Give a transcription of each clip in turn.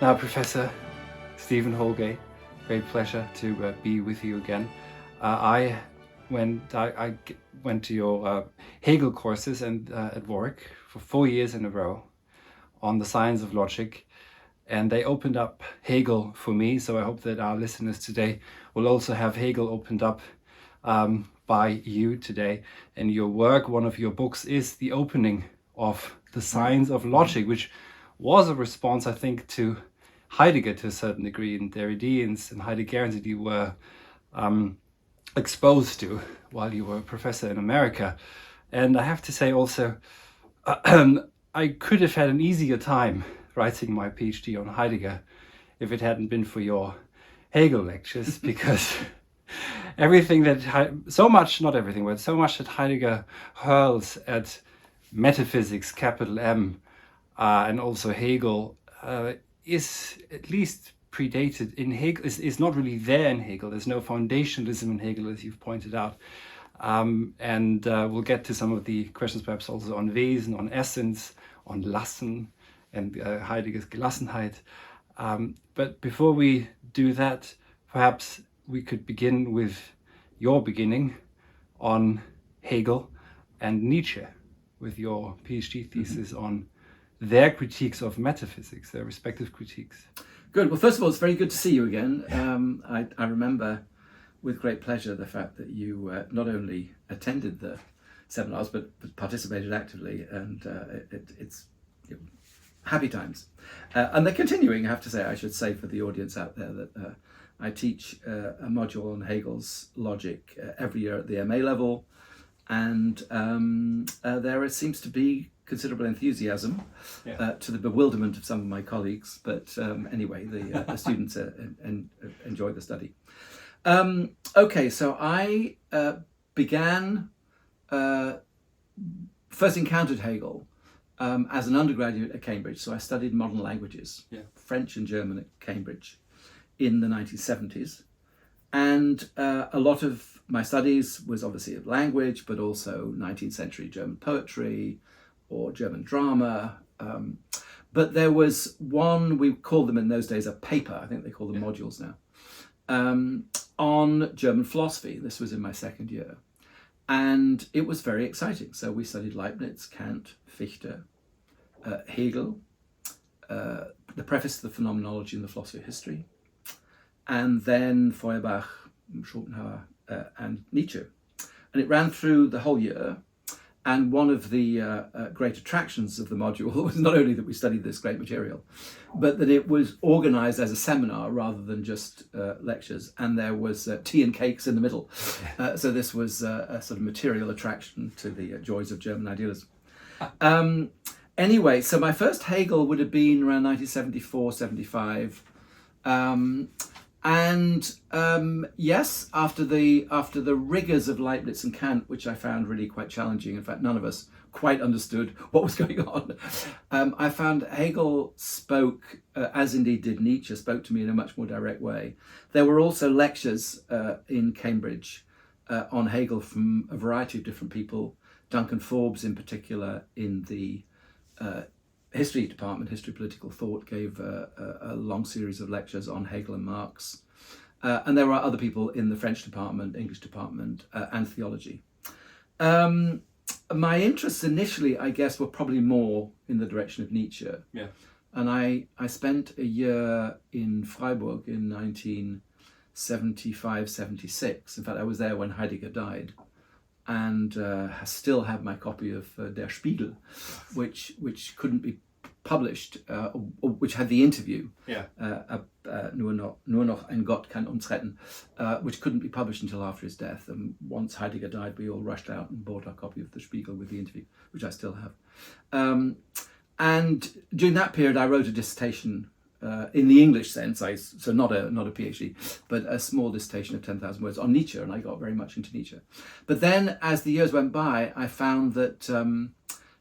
Now, Professor Stephen Houlgate, great pleasure to be with you again. I went to your Hegel courses and at Warwick for 4 years in a row on the science of logic, and they opened up Hegel for me. So I hope that our listeners today will also have Hegel opened up by you today. And your work, one of your books, is the opening of the science of logic, which was a response, I think, to Heidegger to a certain degree, and Derrideans and Heideggerians that you were exposed to while you were a professor in America. And I have to say also, I could have had an easier time writing my PhD on Heidegger if it hadn't been for your Hegel lectures, because everything that, so much that Heidegger hurls at metaphysics, capital M, and also Hegel, is at least predated in Hegel, is not really there in Hegel. There's no foundationalism in Hegel, as you've pointed out. And we'll get to some of the questions perhaps also on Wesen, on essence, on Lassen, and Heidegger's Gelassenheit. But before we do that, perhaps we could begin with your beginning on Hegel and Nietzsche, with your PhD thesis on their critiques of metaphysics, their respective critiques. Good. Well, first of all, it's very good to see you again. I remember with great pleasure the fact that you not only attended the seminars, but participated actively, and it's happy times. And they're continuing, I have to say. I should say for the audience out there that I teach a module on Hegel's logic every year at the MA level, and there seems to be considerable enthusiasm, to the bewilderment of some of my colleagues. But anyway, the students enjoy the study. Okay, so I first encountered Hegel as an undergraduate at Cambridge. So I studied modern languages, French and German at Cambridge in the 1970s. And a lot of my studies was obviously of language, but also 19th century German poetry or German drama. But there was one, we called them in those days a paper, I think they call them modules now, on German philosophy. This was in my second year. And it was very exciting. So we studied Leibniz, Kant, Fichte, Hegel, the preface to the Phenomenology and the Philosophy of History, and then Feuerbach, Schopenhauer, and Nietzsche. And it ran through the whole year. And one of the great attractions of the module was not only that we studied this great material, but that it was organized as a seminar rather than just lectures. And there was tea and cakes in the middle. So this was a sort of material attraction to the joys of German idealism. Anyway, so my first Hegel would have been around 1974, 75. Yes, after the rigors of Leibniz and Kant, which I found really quite challenging, in fact, none of us quite understood what was going on, I found Hegel spoke, as indeed did Nietzsche, spoke to me in a much more direct way. There were also lectures in Cambridge on Hegel from a variety of different people, Duncan Forbes in particular in the history department, history political thought, gave a long series of lectures on Hegel and Marx. And there were other people in the French department, English department, and theology. My interests initially, I guess, were probably more in the direction of Nietzsche. Yeah. And I spent a year in Freiburg in 1975, 76. In fact, I was there when Heidegger died. And still have my copy of Der Spiegel, which couldn't be published, which had the interview, nur noch ein Gott kann uns retten, which couldn't be published until after his death. And once Heidegger died, we all rushed out and bought our copy of the Spiegel with the interview, which I still have. And during that period, I wrote a dissertation in the English sense, so not a PhD, but a small dissertation of 10,000 words on Nietzsche, and I got very much into Nietzsche. But then, as the years went by, I found that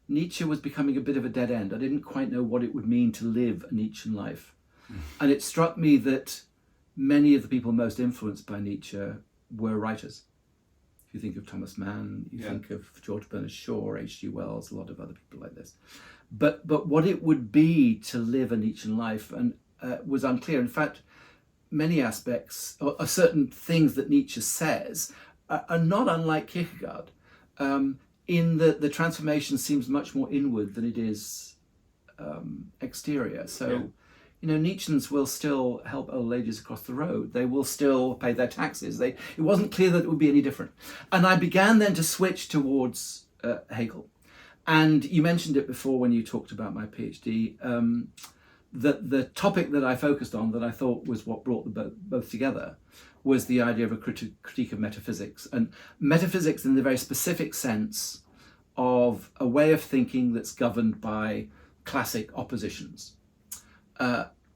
Nietzsche was becoming a bit of a dead end. I didn't quite know what it would mean to live a Nietzschean life. And it struck me that many of the people most influenced by Nietzsche were writers. If you think of Thomas Mann, you think of George Bernard Shaw, H.G. Wells, a lot of other people like this. But what it would be to live a Nietzschean life, and was unclear. In fact, many aspects or certain things that Nietzsche says are not unlike Kierkegaard, in that the transformation seems much more inward than it is exterior. So, Nietzscheans will still help old ladies across the road. They will still pay their taxes. It wasn't clear that it would be any different. And I began then to switch towards Hegel. And you mentioned it before when you talked about my PhD, that the topic that I focused on, that I thought was what brought them both together, was the idea of a critique of metaphysics. And metaphysics in the very specific sense of a way of thinking that's governed by classic oppositions.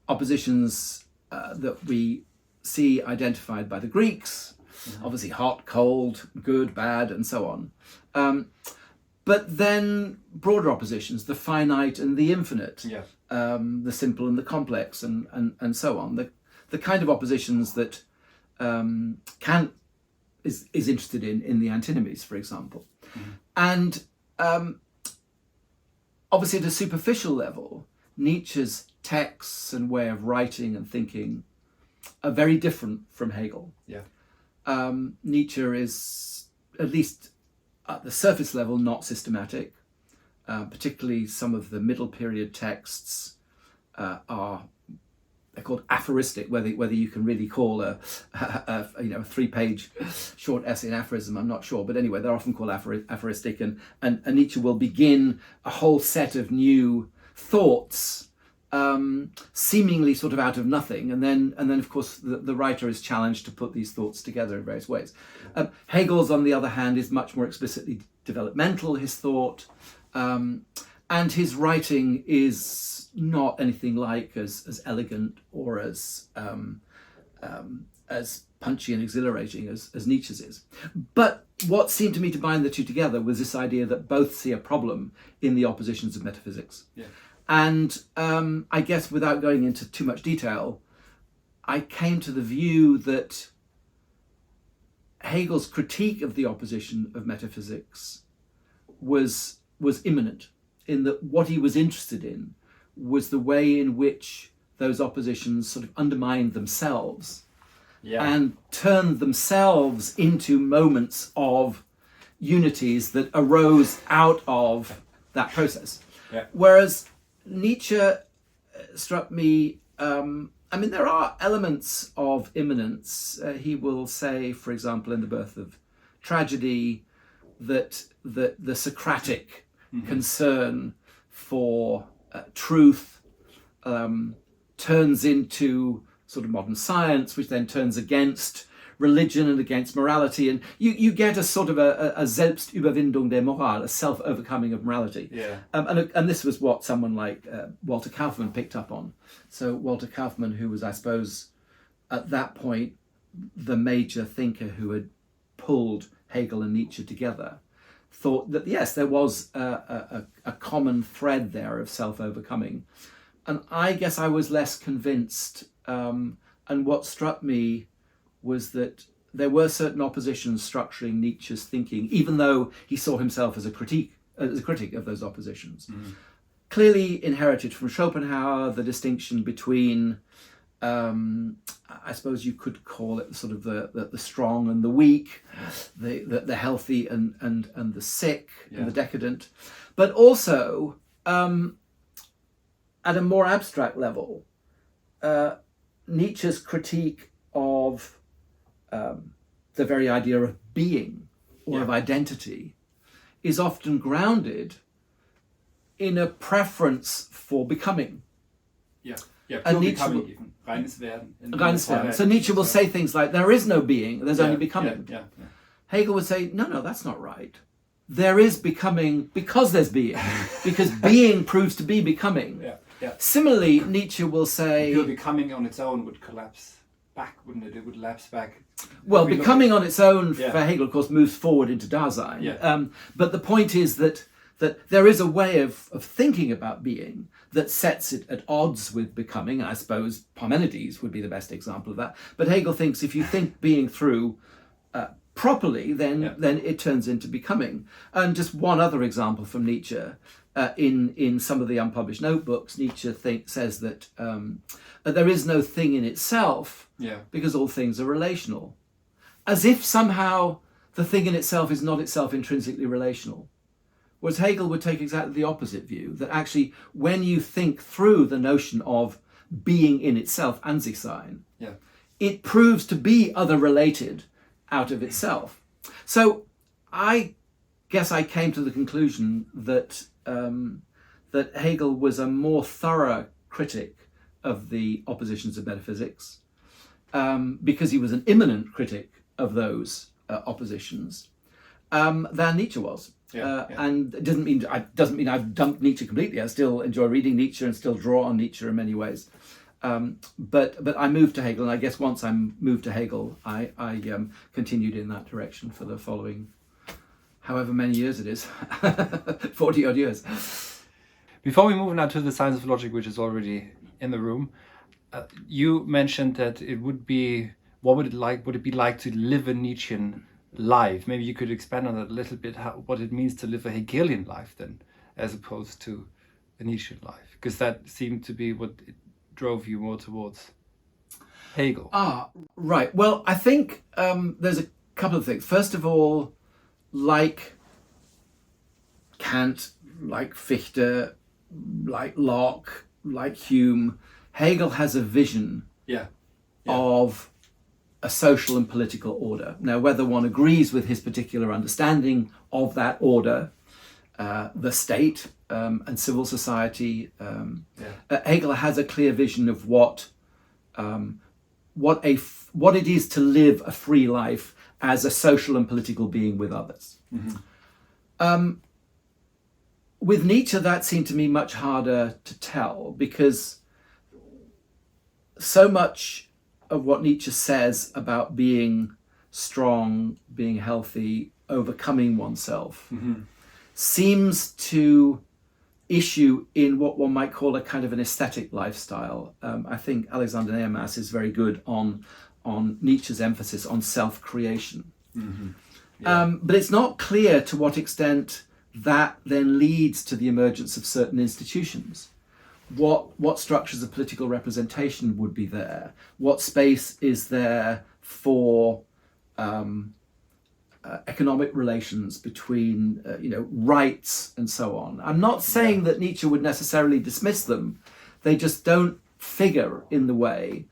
Oppositions that we see identified by the Greeks, obviously hot, cold, good, bad, and so on. But then broader oppositions, the finite and the infinite, the simple and the complex, and so on. The kind of oppositions that Kant is interested in the antinomies, for example. And obviously at a superficial level, Nietzsche's texts and way of writing and thinking are very different from Hegel. Nietzsche is, at least at the surface level, not systematic. Particularly some of the middle period texts they're called aphoristic, whether you can really call a 3-page short essay an aphorism, I'm not sure, but anyway, they're often called aphoristic, and Nietzsche will begin a whole set of new thoughts, seemingly sort of out of nothing, and then of course the writer is challenged to put these thoughts together in various ways. Hegel's, on the other hand, is much more explicitly developmental, his thought, and his writing is not anything like as elegant or as punchy and exhilarating as Nietzsche's is. But what seemed to me to bind the two together was this idea that both see a problem in the oppositions of metaphysics. And I guess without going into too much detail, I came to the view that Hegel's critique of the opposition of metaphysics was imminent, in that what he was interested in was the way in which those oppositions sort of undermined themselves and turned themselves into moments of unities that arose out of that process. Whereas Nietzsche struck me, there are elements of immanence. He will say, for example, in The Birth of Tragedy, that the Socratic concern for truth turns into sort of modern science, which then turns against religion and against morality, and you get a sort of a Selbstüberwindung der Moral, a self-overcoming of morality. And this was what someone like Walter Kaufmann picked up on. So Walter Kaufmann, who was, I suppose, at that point, the major thinker who had pulled Hegel and Nietzsche together, thought that yes, there was a common thread there of self-overcoming. And I guess I was less convinced, and what struck me was that there were certain oppositions structuring Nietzsche's thinking, even though he saw himself as a critic of those oppositions. Clearly inherited from Schopenhauer, the distinction between, I suppose you could call it sort of the strong and the weak, the healthy and the sick and the decadent, but also at a more abstract level, Nietzsche's critique of the very idea of being or of identity is often grounded in a preference for becoming. And Nietzsche even. Reines werden. So Nietzsche will say things like, there is no being, there's only becoming. Hegel would say, no, that's not right. There is becoming because there's being, because being proves to be becoming. Similarly, Nietzsche will say... Pure becoming on its own would collapse back, wouldn't it? It would lapse back. Well, becoming on its own for Hegel, of course, moves forward into Dasein. But the point is that there is a way of thinking about being that sets it at odds with becoming. I suppose Parmenides would be the best example of that. But Hegel thinks if you think being through properly, then it turns into becoming. And just one other example from Nietzsche, in some of the unpublished notebooks, Nietzsche says that there is no thing in itself, because all things are relational, as if somehow the thing in itself is not itself intrinsically relational. Whereas Hegel would take exactly the opposite view, that actually when you think through the notion of being in itself, an sich sein, it proves to be other related out of itself. So I guess I came to the conclusion that that Hegel was a more thorough critic of the oppositions of metaphysics, because he was an immanent critic of those oppositions, than Nietzsche was. And it doesn't mean I've dumped Nietzsche completely. I still enjoy reading Nietzsche and still draw on Nietzsche in many ways. But I moved to Hegel, and I guess once I moved to Hegel, I continued in that direction for the following, however many years it is, 40 odd years. Before we move now to the science of logic, which is already in the room, you mentioned that it would be, would it be like to live a Nietzschean life? Maybe you could expand on that a little bit, what it means to live a Hegelian life then, as opposed to a Nietzschean life, because that seemed to be what it drove you more towards Hegel. Right. Well, I think there's a couple of things. First of all, like Kant, like Fichte, like Locke, like Hume, Hegel has a vision of a social and political order. Now, whether one agrees with his particular understanding of that order, the state and civil society, Hegel has a clear vision of what it is to live a free life as a social and political being with others. With Nietzsche, that seemed to me much harder to tell, because so much of what Nietzsche says about being strong, being healthy, overcoming oneself, seems to issue in what one might call a kind of an aesthetic lifestyle. I think Alexander Nehamas is very good on Nietzsche's emphasis on self-creation. But it's not clear to what extent that then leads to the emergence of certain institutions. What structures of political representation would be there? What space is there for economic relations between rights and so on? I'm not saying that Nietzsche would necessarily dismiss them. They just don't figure in the way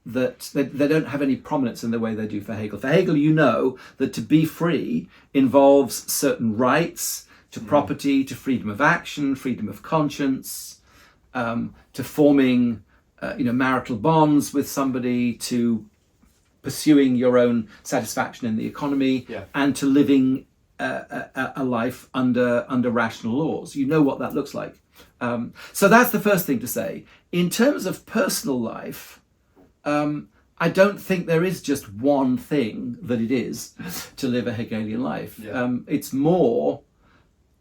that they don't have any prominence in the way they do for Hegel. For Hegel, you know that to be free involves certain rights to property, to freedom of action, freedom of conscience, to forming marital bonds with somebody, to pursuing your own satisfaction in the economy, and to living a life under rational laws. You know what that looks like. So that's the first thing to say. In terms of personal life, I don't think there is just one thing that it is to live a Hegelian life. It's more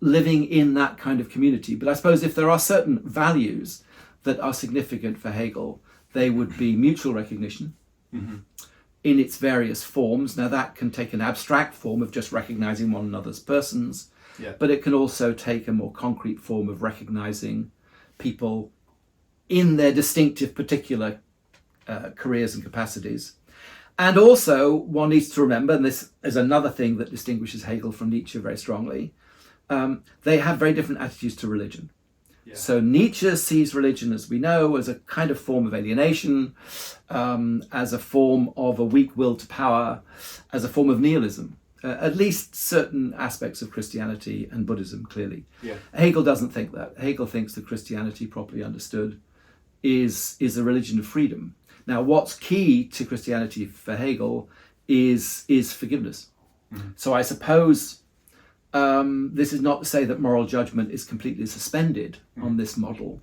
living in that kind of community. But I suppose if there are certain values that are significant for Hegel, they would be mutual recognition in its various forms. Now, that can take an abstract form of just recognizing one another's persons, but it can also take a more concrete form of recognizing people in their distinctive particular careers and capacities. And also, one needs to remember, and this is another thing that distinguishes Hegel from Nietzsche very strongly, they have very different attitudes to religion. So Nietzsche sees religion, as we know, as a kind of form of alienation, as a form of a weak will to power, as a form of nihilism, at least certain aspects of Christianity and Buddhism, clearly. Hegel doesn't think that. Hegel thinks that Christianity, properly understood, is a religion of freedom. Now, what's key to Christianity for Hegel is forgiveness. So I suppose this is not to say that moral judgment is completely suspended on this model,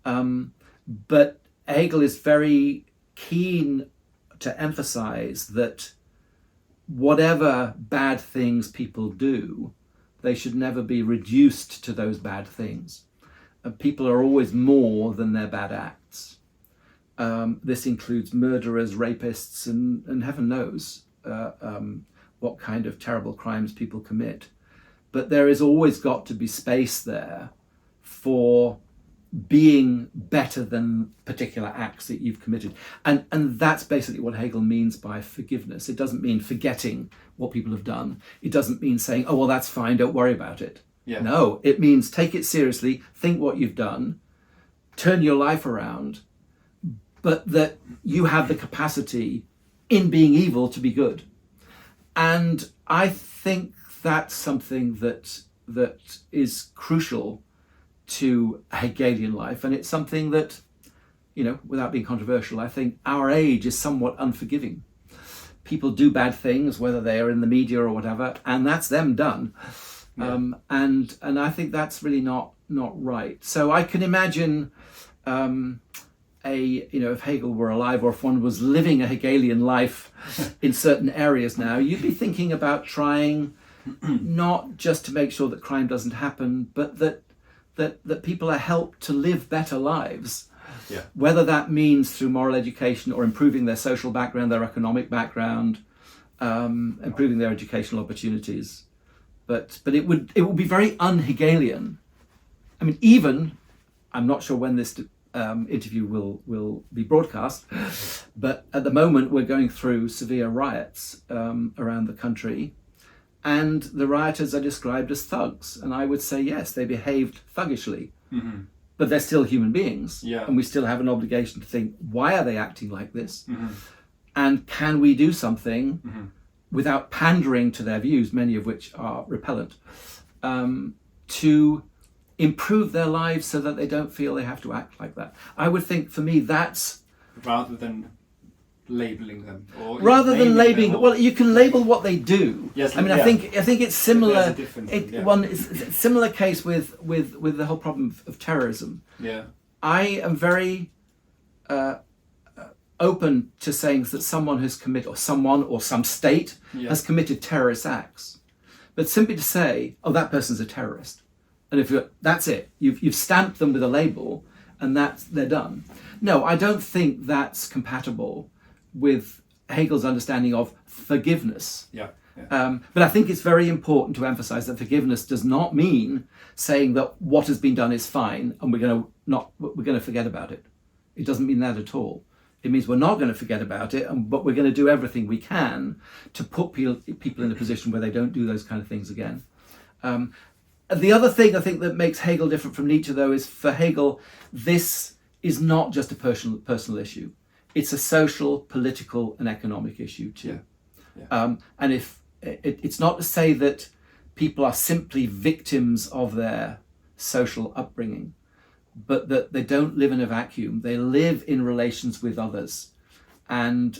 but Hegel is very keen to emphasize that whatever bad things people do, they should never be reduced to those bad things. People are always more than their bad acts. This includes murderers, rapists, and heaven knows what kind of terrible crimes people commit. But there has always got to be space there for being better than particular acts that you've committed. And that's basically what Hegel means by forgiveness. It doesn't mean forgetting what people have done. It doesn't mean saying, oh, well, that's fine, don't worry about it. Yeah. No, it means take it seriously, think what you've done, turn your life around, but that you have the capacity in being evil to be good. And I think that's something that is crucial to Hegelian life, and it's something that, you know, without being controversial, I think our age is somewhat unforgiving. People do bad things, whether they are in the media or whatever, and that's them done. Yeah. And I think that's really not right. So I can imagine if Hegel were alive, or if one was living a Hegelian life in certain areas now, you'd be thinking about trying not just to make sure that crime doesn't happen, but that people are helped to live better lives. Yeah. Whether that means through moral education or improving their social background, their economic background, improving their educational opportunities. But it would be very un-Hegelian. I mean, even, I'm not sure when this interview will be broadcast, but at the moment we're going through severe riots around the country, and the rioters are described as thugs. And I would say, yes, they behaved thuggishly, but they're still human beings. Yeah. And we still have an obligation to think, why are they acting like this? And can we do something without pandering to their views, many of which are repellent, to improve their lives so that they don't feel they have to act like that? I would think, for me, that's... Rather than labeling them, or rather than labeling them, well, you can label what they do. Yes, I mean, yeah. I think it's similar. There's a difference, yeah. It's a similar case with the whole problem of terrorism. Yeah. I am very open to saying that someone has committed, or someone or some state has committed terrorist acts, but simply to say, oh, that person's a terrorist, and that's it, you've stamped them with a label, and they're done. No, I don't think that's compatible with Hegel's understanding of forgiveness. Yeah. But I think it's very important to emphasize that forgiveness does not mean saying that what has been done is fine and we're going to forget about it. It doesn't mean that at all. It means we're not going to forget about it, but we're going to do everything we can to put people in a position where they don't do those kind of things again. The other thing I think that makes Hegel different from Nietzsche, though, is for Hegel, this is not just a personal issue. It's a social, political, and economic issue too. Yeah. And if it's not to say that people are simply victims of their social upbringing, but that they don't live in a vacuum. They live in relations with others, and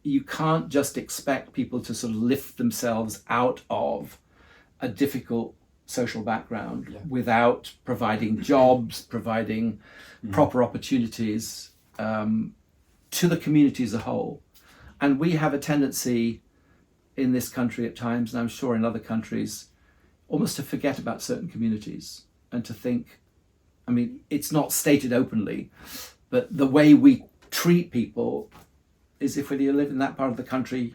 you can't just expect people to sort of lift themselves out of a difficult social background without providing jobs, providing proper opportunities to the community as a whole. And we have a tendency in this country at times, and I'm sure in other countries, almost to forget about certain communities and to think, I mean, it's not stated openly, but the way we treat people is, if we live in that part of the country,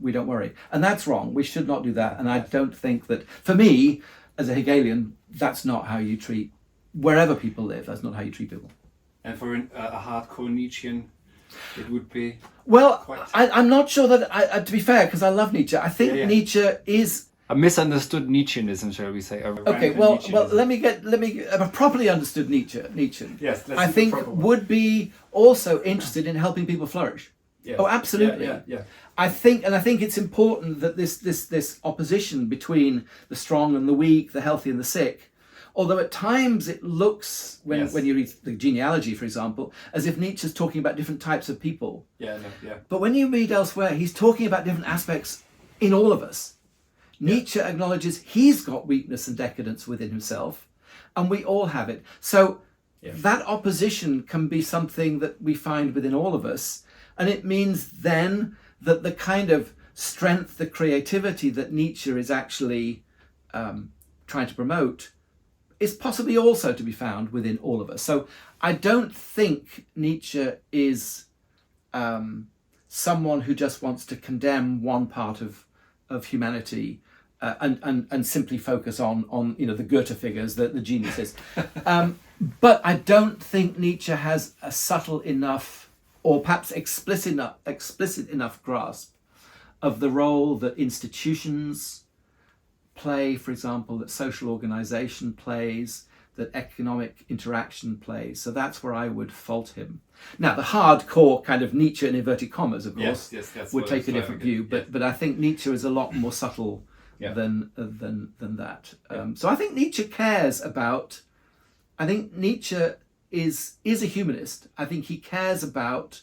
we don't worry. And that's wrong. We should not do that. And I don't think that, for me, as a Hegelian, that's not how you treat, wherever people live, that's not how you treat people. And for a hardcore Nietzschean, it would be... Well, I'm not sure that, to be fair, because I love Nietzsche, I think Nietzsche is... A misunderstood Nietzscheanism, shall we say? Okay, well, let me a properly understood Nietzsche. Yes, I think would be also interested in helping people flourish. Yes. Oh, absolutely. Yeah. I think it's important that this opposition between the strong and the weak, the healthy and the sick, although at times it looks, when you read the genealogy, for example, as if Nietzsche's talking about different types of people. But when you read elsewhere, he's talking about different aspects in all of us. Nietzsche acknowledges he's got weakness and decadence within himself, and we all have it. So that opposition can be something that we find within all of us, and it means then that the kind of strength, the creativity that Nietzsche is actually trying to promote is possibly also to be found within all of us. So I don't think Nietzsche is someone who just wants to condemn one part of of humanity and simply focus on the Goethe figures, the geniuses. But I don't think Nietzsche has a subtle enough, or perhaps explicit enough grasp of the role that institutions play, for example, that social organization plays, that economic interaction plays. So that's where I would fault him. Now, the hardcore kind of Nietzsche in inverted commas, of course, would take a different view. But I think Nietzsche is a lot more subtle than that. So I think Nietzsche cares about. I think Nietzsche is a humanist. I think he cares about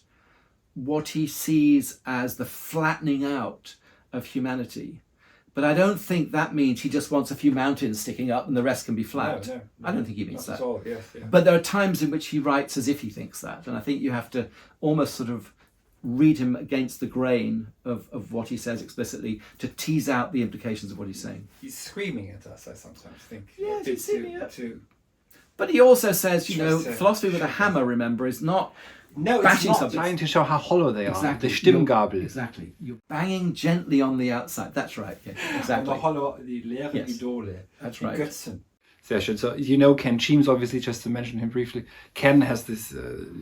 what he sees as the flattening out of humanity. But I don't think that means he just wants a few mountains sticking up and the rest can be flat. No, I don't think he means that. At all. Yes, But there are times in which he writes as if he thinks that. And I think you have to almost sort of read him against the grain of what he says explicitly to tease out the implications of what he's saying. He's screaming at us, I sometimes think. Yes, he's screaming at us. But he also says, philosophy with a hammer, remember, is not bashing subjects. Trying to show how hollow they are. Exactly. The Stimmgabel. Exactly. You're banging gently on the outside. That's right. Okay. Exactly. Die leeren Idole. That's right. Die Götzen. Sehr schön. So, Ken Cheems, obviously, just to mention him briefly. Ken has this,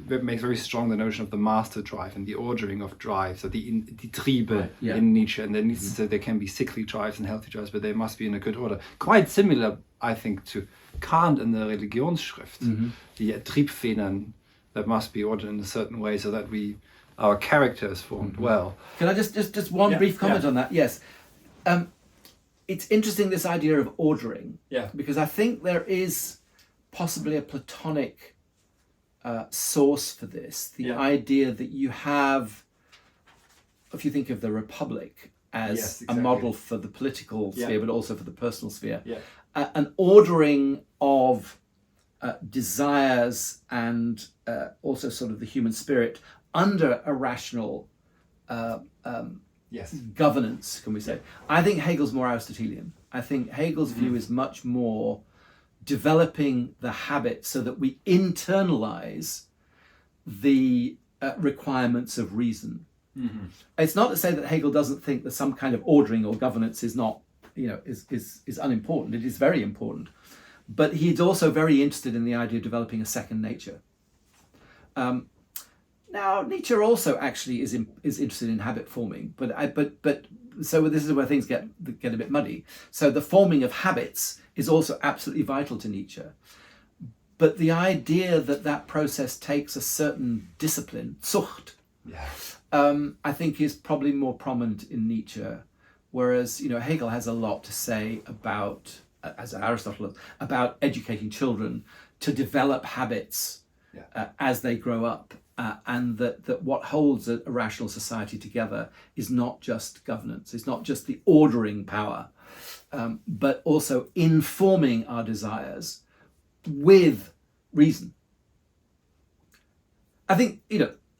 makes very strong the notion of the master drive and the ordering of drive. So die Triebe in Nietzsche. And then there can be sickly drives and healthy drives, but they must be in a good order. Quite similar, I think, to Kant in the Religionsschrift. Die Triebfedern that must be ordered in a certain way so that our character is formed well. Can I just one brief comment on that? Yes. It's interesting, this idea of ordering, because I think there is possibly a Platonic source for this. The idea that you have, if you think of the Republic as a model for the political sphere, but also for the personal sphere, an ordering of desires and also sort of the human spirit under a rational governance, can we say. I think Hegel's more Aristotelian. I think Hegel's view is much more developing the habit so that we internalize the requirements of reason. It's not to say that Hegel doesn't think that some kind of ordering or governance is not, is unimportant. It is very important. But he's also very interested in the idea of developing a second nature. Now, Nietzsche also actually is interested in habit forming, but so this is where things get a bit muddy. So the forming of habits is also absolutely vital to Nietzsche. But the idea that process takes a certain discipline, Zucht, I think is probably more prominent in Nietzsche, whereas Hegel has a lot to say about, as Aristotle, about educating children to develop habits as they grow up. And that what holds a rational society together is not just governance, it's not just the ordering power, but also informing our desires with reason. I think,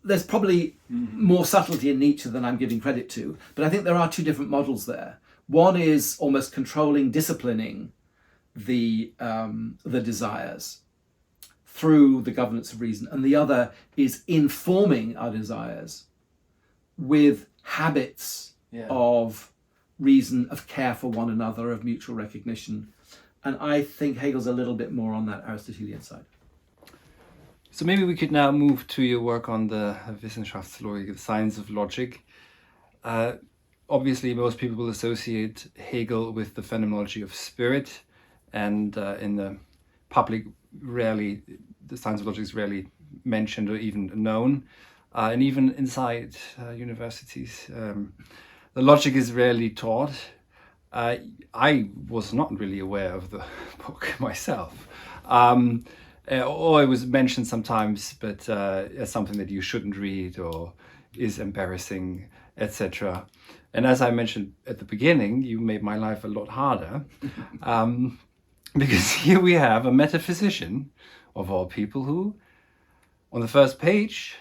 there's probably more subtlety in Nietzsche than I'm giving credit to, but I think there are two different models there. One is almost controlling, disciplining the desires through the governance of reason, and the other is informing our desires with habits of reason, of care for one another, of mutual recognition. And I think Hegel's a little bit more on that Aristotelian side. So maybe we could now move to your work on the Wissenschaftslogik, the science of logic. Obviously, most people will associate Hegel with the phenomenology of spirit, and in the public, the science of logic is rarely mentioned or even known. And even inside universities, the logic is rarely taught. I was not really aware of the book myself. Or it was mentioned sometimes, but as something that you shouldn't read or is embarrassing, etc. And as I mentioned at the beginning, you made my life a lot harder. Because here we have a metaphysician, of all people, who, on the first page,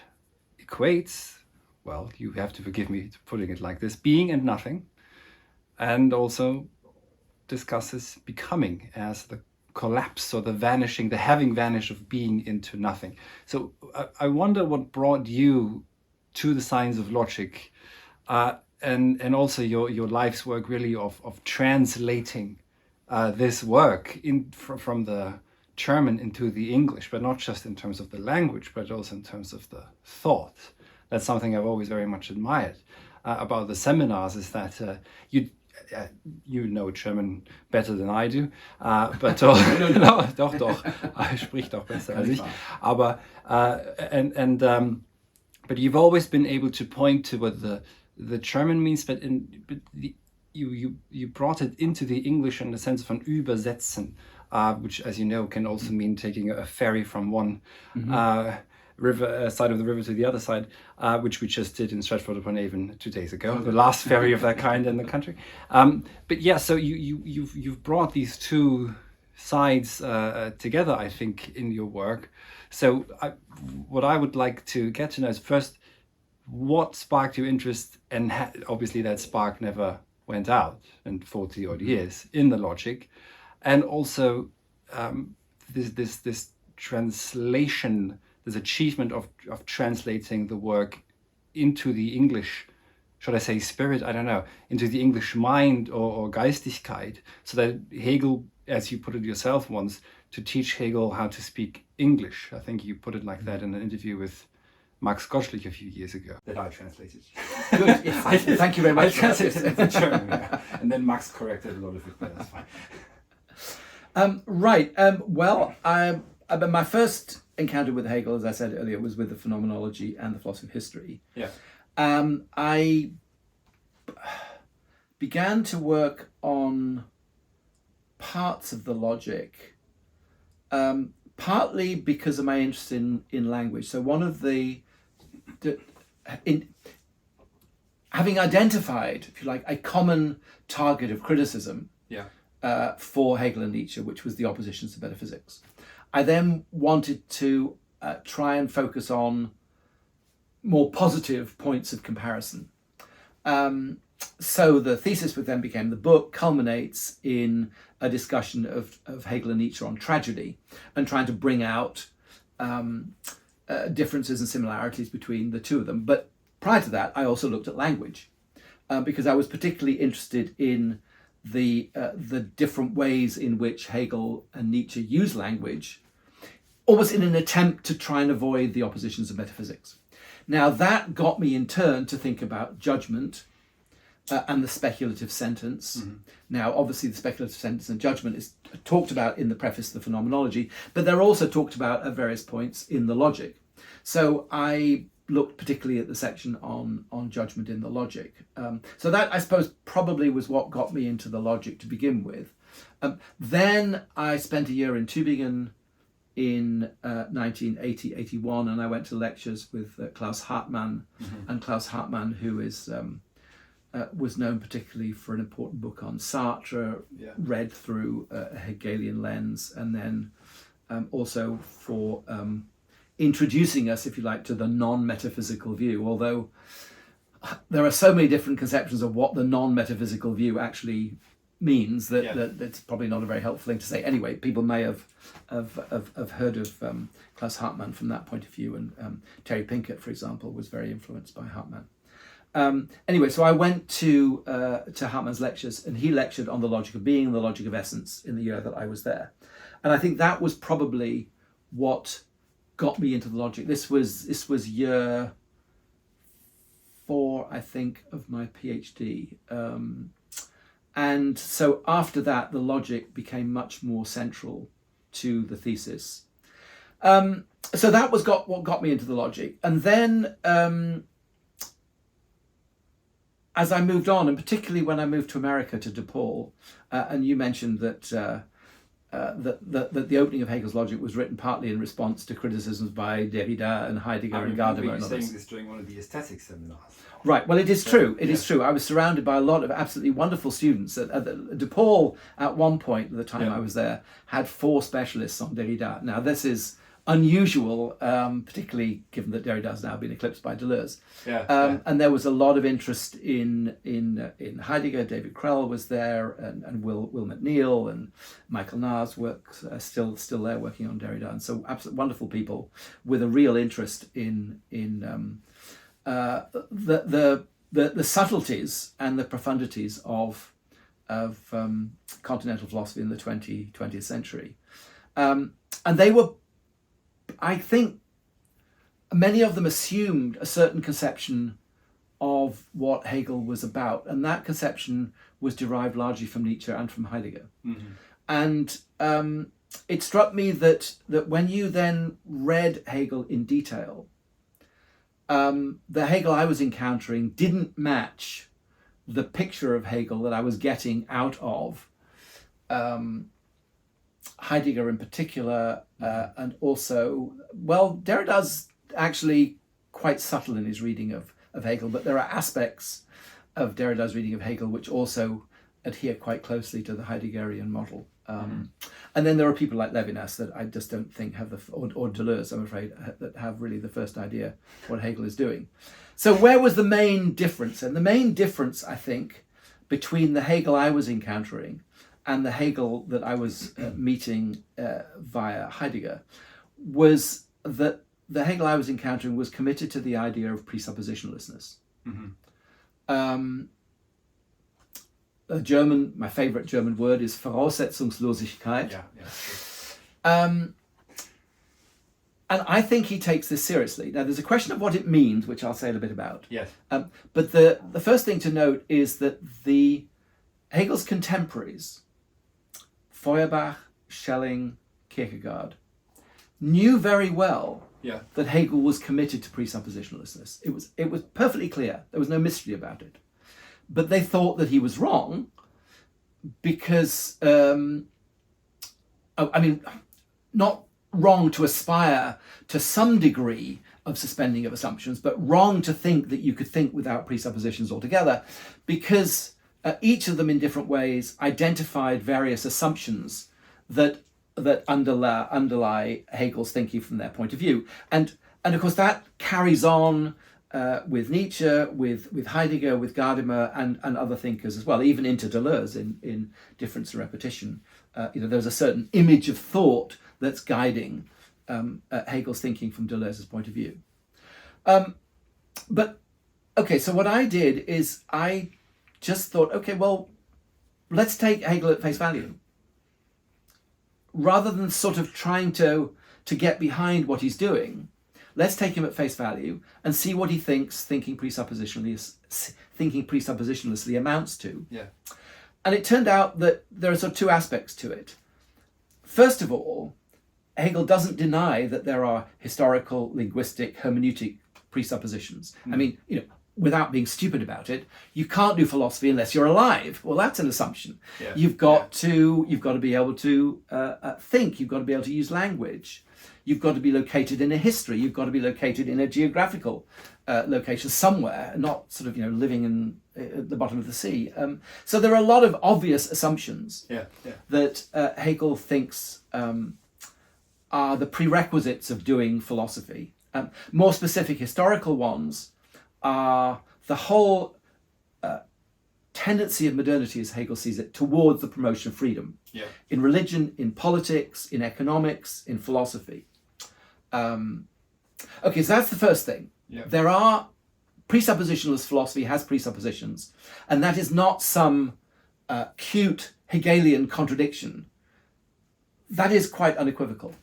equates, well, you have to forgive me for putting it like this, being and nothing, and also discusses becoming as the collapse or the vanishing, the having vanished of being into nothing. So I wonder what brought you to the science of logic. and also your life's work really of translating this work from the German into the English, but not just in terms of the language, but also in terms of the thought. That's something I've always very much admired about the seminars, is that you know German better than I do, but no, doch, spricht doch besser als ich. Aber but you've always been able to point to what the German means, but you brought it into the English in the sense of an Übersetzen, which, as you know, can also mean taking a ferry from one river side of the river to the other side, which we just did in Stratford-upon-Avon 2 days ago, the last ferry of that kind in the country. But yeah, so you've brought these two sides together, I think, in your work. So what I would like to get to know is first, what sparked your interest, and obviously that spark never went out in 40 odd years in the logic, and also this translation, this achievement of translating the work into the English, should I say spirit, I don't know, into the English mind or Geistigkeit, so that Hegel, as you put it yourself once, to teach Hegel how to speak English. I think you put it like that in an interview with Max Gottschlich a few years ago, that I translated. Good, yes, thank you very much. I translated it into German, yeah. And then Max corrected a lot of it, but that's fine. Right, well, my first encounter with Hegel, as I said earlier, was with the Phenomenology and the Philosophy of History. Yeah. I began to work on parts of the logic, partly because of my interest in language. So one of having identified, if you like, a common target of criticism for Hegel and Nietzsche, which was the oppositions to metaphysics, I then wanted to try and focus on more positive points of comparison. So the thesis, which then became the book, culminates in a discussion of Hegel and Nietzsche on tragedy, and trying to bring out differences and similarities between the two of them. But prior to that, I also looked at language, because I was particularly interested in the different ways in which Hegel and Nietzsche use language, almost in an attempt to try and avoid the oppositions of metaphysics. Now that got me in turn to think about judgment and the speculative sentence. Mm-hmm. Now, obviously, the speculative sentence and judgment is talked about in the preface to the Phenomenology, but they're also talked about at various points in the logic. So I looked particularly at the section on judgment in the logic. So that, I suppose, probably was what got me into the logic to begin with. Then I spent a year in Tübingen in 1980-81, and I went to lectures with Klaus Hartmann, mm-hmm. and Klaus Hartmann, who is was known particularly for an important book on Sartre, read through a Hegelian lens, and then also for introducing us, if you like, to the non-metaphysical view, although there are so many different conceptions of what the non-metaphysical view actually means that it's probably not a very helpful thing to say. Anyway, people may have heard of Klaus Hartmann from that point of view, and Terry Pinkett, for example, was very influenced by Hartmann. Anyway, so I went to Hartmann's lectures, and he lectured on the logic of being and the logic of essence in the year that I was there. And I think that was probably what got me into the logic. This was year 4, I think, of my PhD. And so after that, the logic became much more central to the thesis. So that was what got me into the logic. And then as I moved on, and particularly when I moved to America, to DePaul, and you mentioned that the opening of Hegel's logic was written partly in response to criticisms by Derrida and Heidegger and Gadamer and others. I remember you saying this during one of the aesthetic seminars. Right, well, it is true. It is true. I was surrounded by a lot of absolutely wonderful students. DePaul, at one point, at the time I was there, had 4 specialists on Derrida. Now, this is unusual, particularly given that Derrida has now been eclipsed by Deleuze. And there was a lot of interest in Heidegger. David Krell was there, and Will McNeill, and Michael Nahr's work still there working on Derrida. And so absolutely wonderful people with a real interest in the the subtleties and the profundities of continental philosophy in the 20th century. And they were, I think, many of them assumed a certain conception of what Hegel was about, and that conception was derived largely from Nietzsche and from Heidegger. Mm-hmm. And it struck me that when you then read Hegel in detail, the Hegel I was encountering didn't match the picture of Hegel that I was getting out of Heidegger in particular, and also, well, Derrida's actually quite subtle in his reading of Hegel, but there are aspects of Derrida's reading of Hegel which also adhere quite closely to the Heideggerian model. And then there are people like Levinas that I just don't think have or Deleuze, I'm afraid, that have really the first idea what Hegel is doing. So where was the main difference? And the main difference, I think, between the Hegel I was encountering and the Hegel that I was meeting via Heidegger was that the Hegel I was encountering was committed to the idea of presuppositionlessness. Mm-hmm. My favorite German word is Voraussetzungslosigkeit. And I think he takes this seriously. Now, there's a question of what it means, which I'll say a little bit about. Yes. But the first thing to note is that Hegel's contemporaries, Feuerbach, Schelling, Kierkegaard, knew very well that Hegel was committed to presuppositionlessness. It was perfectly clear. There was no mystery about it. But they thought that he was wrong because, not wrong to aspire to some degree of suspending of assumptions, but wrong to think that you could think without presuppositions altogether, because each of them in different ways identified various assumptions that underlie Hegel's thinking from their point of view. And of course that carries on with Nietzsche, with Heidegger, with Gadamer, and other thinkers as well, even into Deleuze in Difference and Repetition. There's a certain image of thought that's guiding Hegel's thinking from Deleuze's point of view. So what I did is I just thought, okay, well, let's take Hegel at face value. Rather than sort of trying to get behind what he's doing, let's take him at face value and see what he thinks thinking presuppositionlessly amounts to. Yeah. And it turned out that there are sort of two aspects to it. First of all, Hegel doesn't deny that there are historical, linguistic, hermeneutic presuppositions. I mean, without being stupid about it, you can't do philosophy unless you're alive. Well, that's an assumption. Yeah. You've got to be able to think. You've got to be able to use language. You've got to be located in a history. You've got to be located in a geographical location somewhere, not sort of living at the bottom of the sea. So there are a lot of obvious assumptions that Hegel thinks are the prerequisites of doing philosophy. More specific historical ones are the whole tendency of modernity, as Hegel sees it, towards the promotion of freedom. Yeah. In religion, in politics, in economics, in philosophy. So that's the first thing. Yeah. There are presuppositionless philosophy has presuppositions, and that is not some cute Hegelian contradiction. That is quite unequivocal.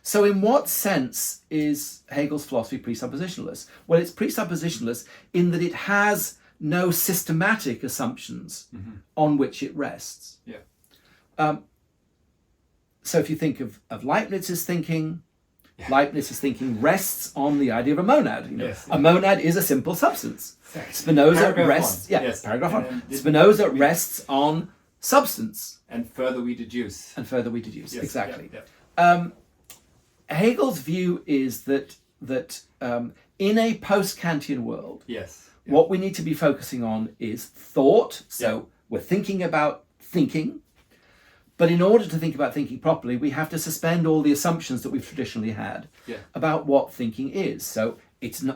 So in what sense is Hegel's philosophy presuppositionless? Well, it's presuppositionless in that it has no systematic assumptions on which it rests. Yeah. So if you think of Leibniz's thinking, Leibniz's thinking rests on the idea of a monad. A monad is a simple substance. Spinoza rests. Paragraph 1. Spinoza rests on substance. And further we deduce. Yes, exactly. Yeah. Hegel's view is that in a post-Kantian world, what we need to be focusing on is thought. So we're thinking about thinking, but in order to think about thinking properly, we have to suspend all the assumptions that we've traditionally had about what thinking is. So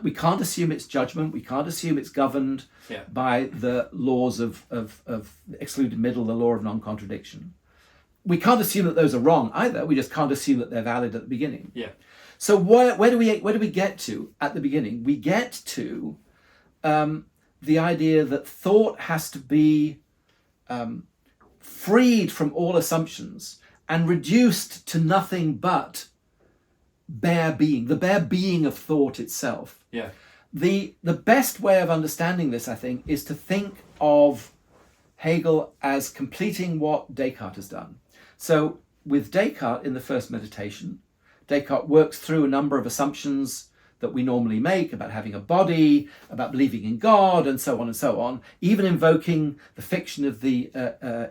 we can't assume it's judgment. We can't assume it's governed by the laws of excluded middle, the law of non-contradiction. We can't assume that those are wrong either. We just can't assume that they're valid at the beginning. Yeah. So where do we get to at the beginning? We get to the idea that thought has to be freed from all assumptions and reduced to nothing but bare being, the bare being of thought itself. Yeah. The best way of understanding this, I think, is to think of Hegel as completing what Descartes has done. So with Descartes in the first meditation, Descartes works through a number of assumptions that we normally make about having a body, about believing in God, and so on, even invoking the fiction of the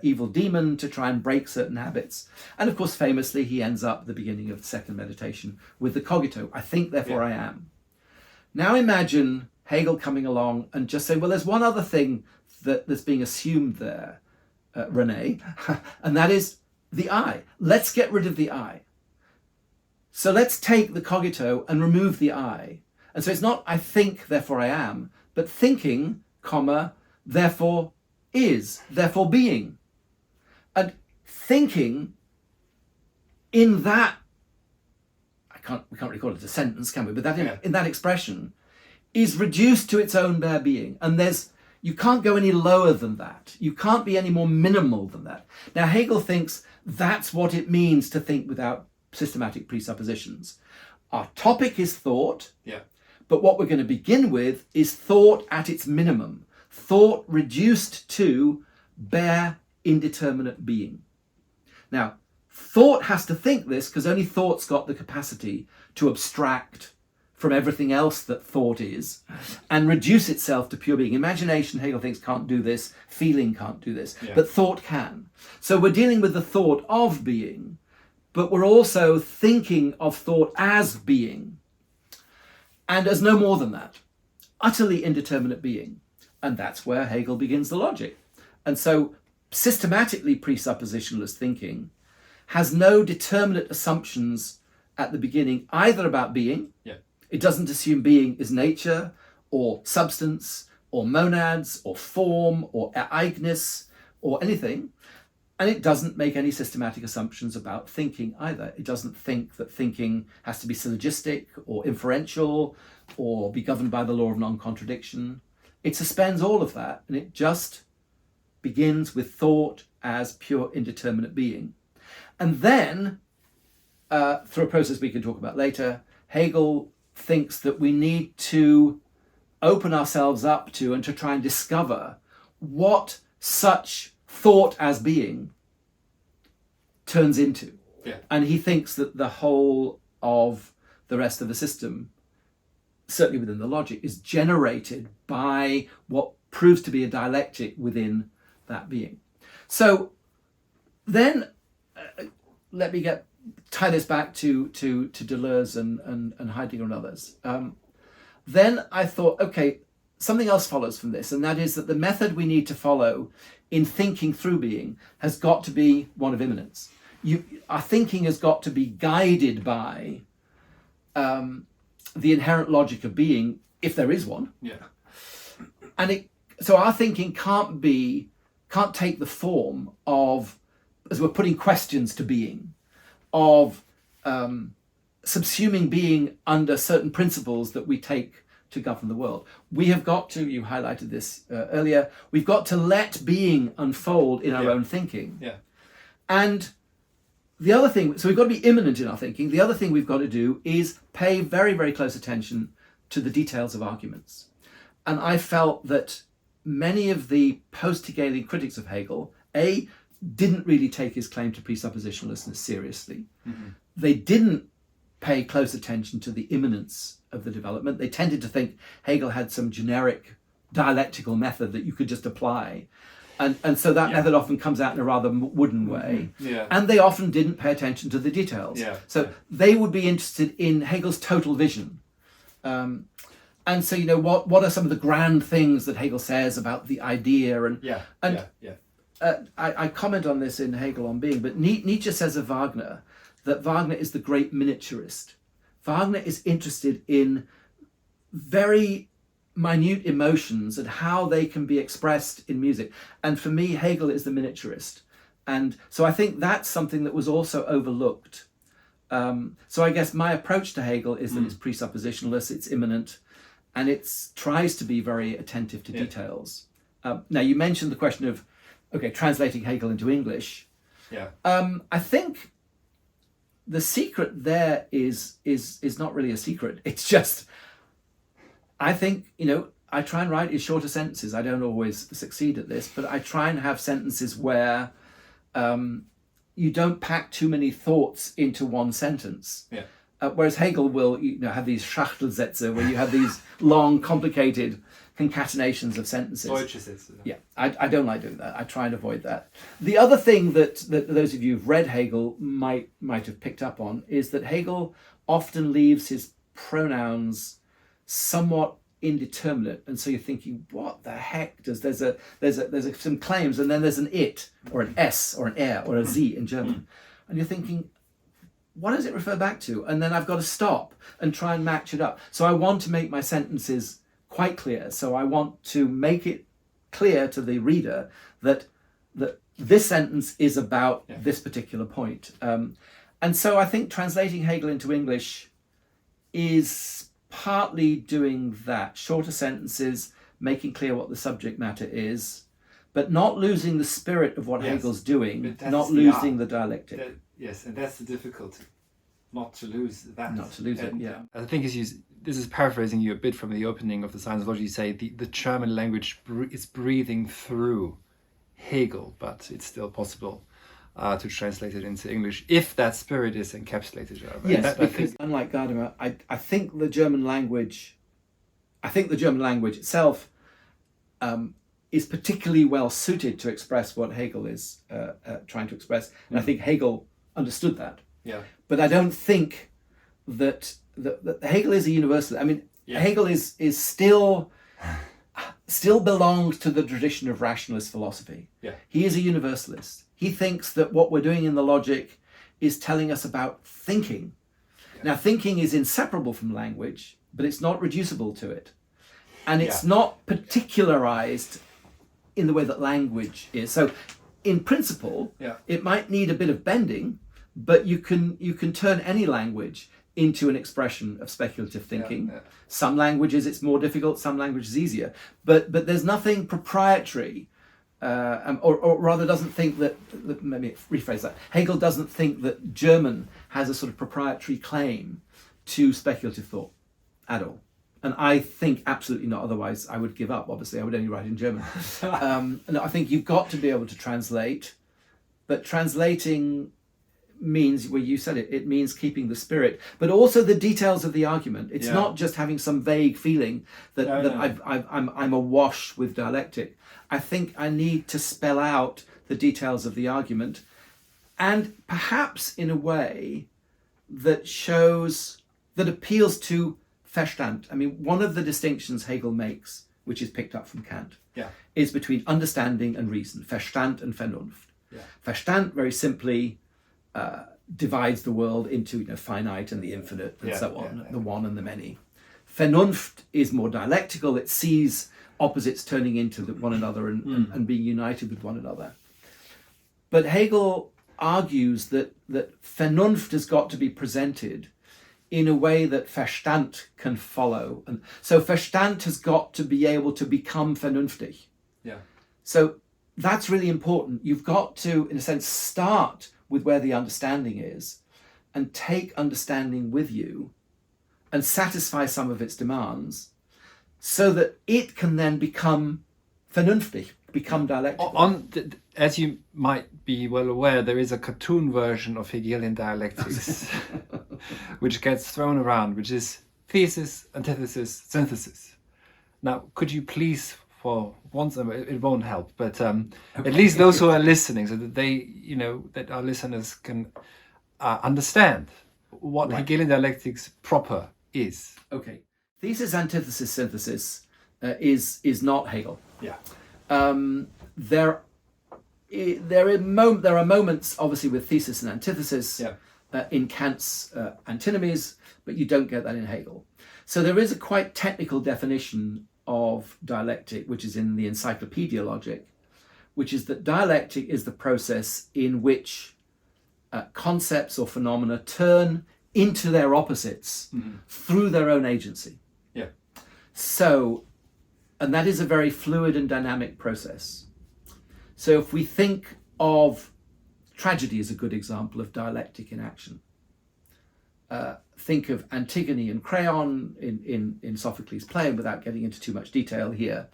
evil demon to try and break certain habits. And of course, famously, he ends up at the beginning of the second meditation with the cogito, I think, therefore I am. Now imagine Hegel coming along and just saying, well, there's one other thing that's being assumed there, René, and that is the I. Let's get rid of the I. So let's take the cogito and remove the I. And so it's not I think, therefore I am, but thinking, comma, therefore is, therefore being. And thinking in that, we can't recall it a sentence, can we? But that in that expression is reduced to its own bare being. And you can't go any lower than that. You can't be any more minimal than that. Now, Hegel thinks that's what it means to think without systematic presuppositions. Our topic is thought, but what we're going to begin with is thought at its minimum, thought reduced to bare indeterminate being. Now, thought has to think this because only thought's got the capacity to abstract from everything else that thought is and reduce itself to pure being. Imagination, Hegel thinks, can't do this, feeling can't do this, but thought can. So we're dealing with the thought of being, but we're also thinking of thought as being, and as no more than that, utterly indeterminate being. And that's where Hegel begins the logic. And so systematically presuppositionalist thinking has no determinate assumptions at the beginning, either about being. It doesn't assume being is nature, or substance, or monads, or form, or eigness, or anything. And it doesn't make any systematic assumptions about thinking either. It doesn't think that thinking has to be syllogistic or inferential or be governed by the law of non-contradiction. It suspends all of that, and it just begins with thought as pure indeterminate being. And then, through a process we can talk about later, Hegel thinks that we need to open ourselves up to and to try and discover what such thought as being turns into. And he thinks that the whole of the rest of the system, certainly within the logic, is generated by what proves to be a dialectic within that being. So then let me tie this back to Deleuze and Heidegger and others. Then I thought, okay, something else follows from this, and that is that the method we need to follow in thinking through being has got to be one of immanence. Our thinking has got to be guided by the inherent logic of being, if there is one. And so our thinking can't take the form of, as we're putting questions to being, of subsuming being under certain principles that we take to govern the world. We have got to, you highlighted this earlier, we've got to let being unfold in our own thinking. And the other thing, so we've got to be immanent in our thinking. The other thing we've got to do is pay very, very close attention to the details of arguments. And I felt that many of the post-Hegelian critics of Hegel, didn't really take his claim to presuppositionalistness seriously. They didn't pay close attention to the immanence of the development. They tended to think Hegel had some generic dialectical method that you could just apply. And so that method often comes out in a rather wooden way. And they often didn't pay attention to the details. So they would be interested in Hegel's total vision. And so, what are some of the grand things that Hegel says about the idea? I comment on this in Hegel on Being, but Nietzsche says of Wagner that Wagner is the great miniaturist. Wagner is interested in very minute emotions and how they can be expressed in music. And for me, Hegel is the miniaturist. And so I think that's something that was also overlooked. So I guess my approach to Hegel is that it's presuppositionalist, it's immanent, and it tries to be very attentive to details. Now, you mentioned the question of, translating Hegel into English. Yeah. I think the secret there is not really a secret. It's just, I think, I try and write in shorter sentences. I don't always succeed at this, but I try and have sentences where you don't pack too many thoughts into one sentence. Yeah. Whereas Hegel will have these Schachtelsätze where you have these long, complicated concatenations of sentences. Deutsche Sätze. Yeah, I don't like doing that. I try and avoid that. The other thing that those of you who've read Hegel might have picked up on is that Hegel often leaves his pronouns somewhat indeterminate, and so you're thinking, what the heck does there's some claims, and then there's an it or an s or an er or a z in German, and you're thinking, what does it refer back to? And then I've got to stop and try and match it up. So I want to make my sentences quite clear. So I want to make it clear to the reader that this sentence is about this particular point. And so I think translating Hegel into English is partly doing that. Shorter sentences, making clear what the subject matter is, but not losing the spirit of what Hegel's doing, not losing the dialectic. Yes, and that's the difficulty. Not to lose that. Not to lose it, yeah. I think this is paraphrasing you a bit from the opening of the Science of Logic. You say the German language is breathing through Hegel, but it's still possible to translate it into English if that spirit is encapsulated. Yes, because unlike Gadamer, I think the German language itself is particularly well suited to express what Hegel is trying to express, and I think Hegel understood that. Yeah. But I don't think that Hegel is a universalist. I mean, Hegel is still belongs to the tradition of rationalist philosophy. Yeah. He is a universalist. He thinks that what we're doing in the logic is telling us about thinking. Yeah. Now, thinking is inseparable from language, but it's not reducible to it. And it's not particularized in the way that language is. So, in principle, it might need a bit of bending, but you can turn any language into an expression of speculative thinking. Yeah. Some languages it's more difficult, some languages easier. But there's nothing proprietary, or rather doesn't think that, let me rephrase that, Hegel doesn't think that German has a sort of proprietary claim to speculative thought at all. And I think absolutely not, otherwise I would give up, obviously, I would only write in German. And I think you've got to be able to translate, but translating means, well, you said it means keeping the spirit, but also the details of the argument. It's not just having some vague feeling that I'm awash with dialectic. I think I need to spell out the details of the argument, and perhaps in a way that appeals to Verstand. I mean, one of the distinctions Hegel makes, which is picked up from Kant, is between understanding and reason, Verstand and Vernunft. Yeah. Verstand, very simply, divides the world into finite and the infinite and so on, the one and the many. Vernunft is more dialectical. It sees opposites turning into one another and being united with one another. But Hegel argues that Vernunft has got to be presented in a way that Verstand can follow. And so Verstand has got to be able to become vernünftig. Yeah. So that's really important. You've got to, in a sense, start with where the understanding is and take understanding with you and satisfy some of its demands so that it can then become vernünftig, become dialectical. As you might be well aware, there is a cartoon version of Hegelian dialectics which gets thrown around, which is thesis, antithesis, synthesis. Now, could you please, for once, it won't help, but at least those who are listening, so that they, that our listeners can understand what Hegelian dialectics proper is. Okay. Thesis, antithesis, synthesis is not Hegel. Yeah. There are moments, obviously, with thesis and antithesis in Kant's antinomies, but you don't get that in Hegel. So there is a quite technical definition of dialectic, which is in the Encyclopedia Logic, which is that dialectic is the process in which concepts or phenomena turn into their opposites through their own agency. Yeah. So, and that is a very fluid and dynamic process. So if we think of tragedy as a good example of dialectic in action, think of Antigone and Creon in Sophocles' play, and without getting into too much detail here,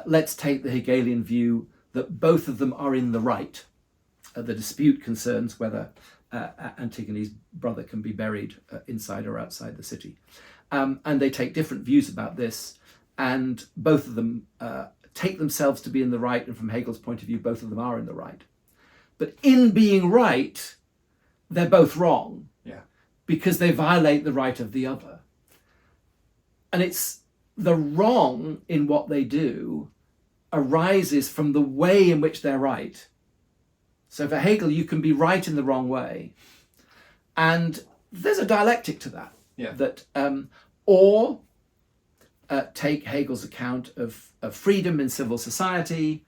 let's take the Hegelian view that both of them are in the right. The dispute concerns whether Antigone's brother can be buried inside or outside the city. And they take different views about this, and both of them take themselves to be in the right, and from Hegel's point of view, both of them are in the right. But in being right, they're both wrong, because they violate the right of the other. And it's the wrong in what they do arises from the way in which they're right. So for Hegel, you can be right in the wrong way. And there's a dialectic to that. That take Hegel's account of freedom in civil society,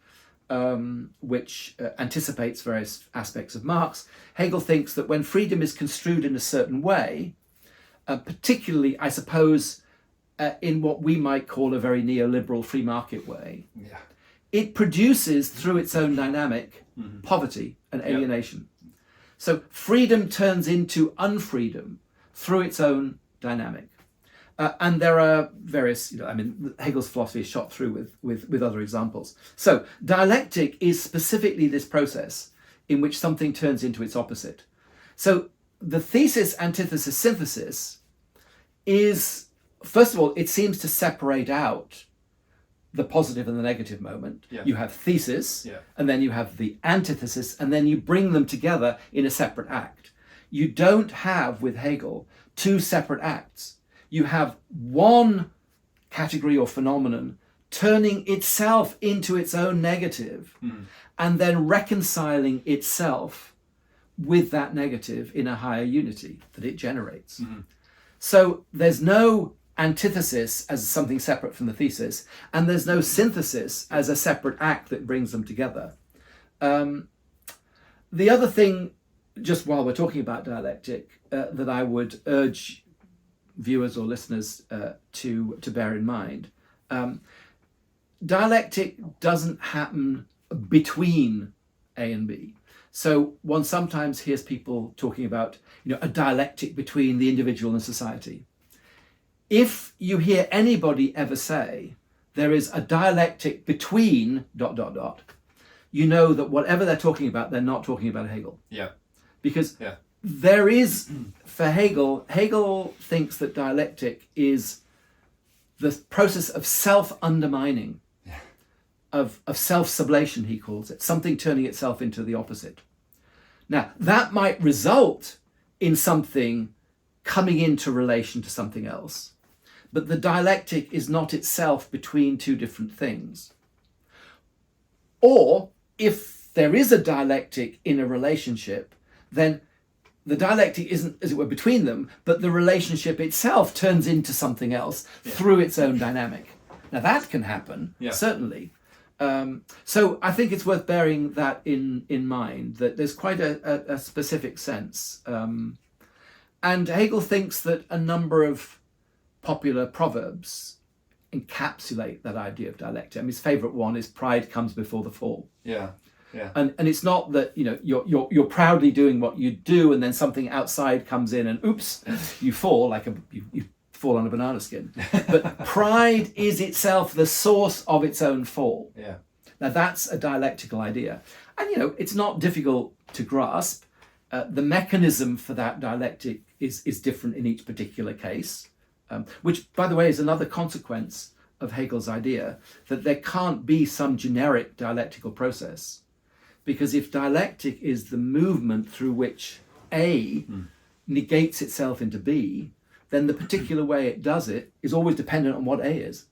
which anticipates various aspects of Marx. Hegel thinks that when freedom is construed in a certain way, particularly, I suppose, in what we might call a very neoliberal free market way, it produces, through its own dynamic, poverty and alienation. So freedom turns into unfreedom through its own dynamic. And there are various, Hegel's philosophy is shot through with other examples. So dialectic is specifically this process in which something turns into its opposite. So the thesis, antithesis, synthesis is, first of all, it seems to separate out the positive and the negative moment. You have thesis, and then you have the antithesis, and then you bring them together in a separate act. You don't have, with Hegel, two separate acts. You have one category or phenomenon turning itself into its own negative, and then reconciling itself with that negative in a higher unity that it generates. So there's no antithesis as something separate from the thesis, and there's no synthesis as a separate act that brings them together. The other thing, just while we're talking about dialectic, that I would urge viewers or listeners to bear in mind, dialectic doesn't happen between A and B. So one sometimes hears people talking about, a dialectic between the individual and society. If you hear anybody ever say there is a dialectic between ... you know that whatever they're talking about, they're not talking about Hegel. Because there is, for Hegel thinks that dialectic is the process of self-undermining, of self-sublation, he calls it, something turning itself into the opposite. Now, that might result in something coming into relation to something else, but the dialectic is not itself between two different things. Or, if there is a dialectic in a relationship, then the dialectic isn't, as it were, between them, but the relationship itself turns into something else through its own dynamic. Now that can happen, certainly. So I think it's worth bearing that in mind, that there's quite a specific sense. And Hegel thinks that a number of popular proverbs encapsulate that idea of dialectic. His favourite one is "Pride comes before the fall." And it's not that you're proudly doing what you do, and then something outside comes in and oops, you fall like you fall on a banana skin. But pride is itself the source of its own fall. Now that's a dialectical idea, and it's not difficult to grasp. The mechanism for that dialectic is different in each particular case, which, by the way, is another consequence of Hegel's idea that there can't be some generic dialectical process. Because if dialectic is the movement through which A negates itself into B, then the particular way it does it is always dependent on what A is.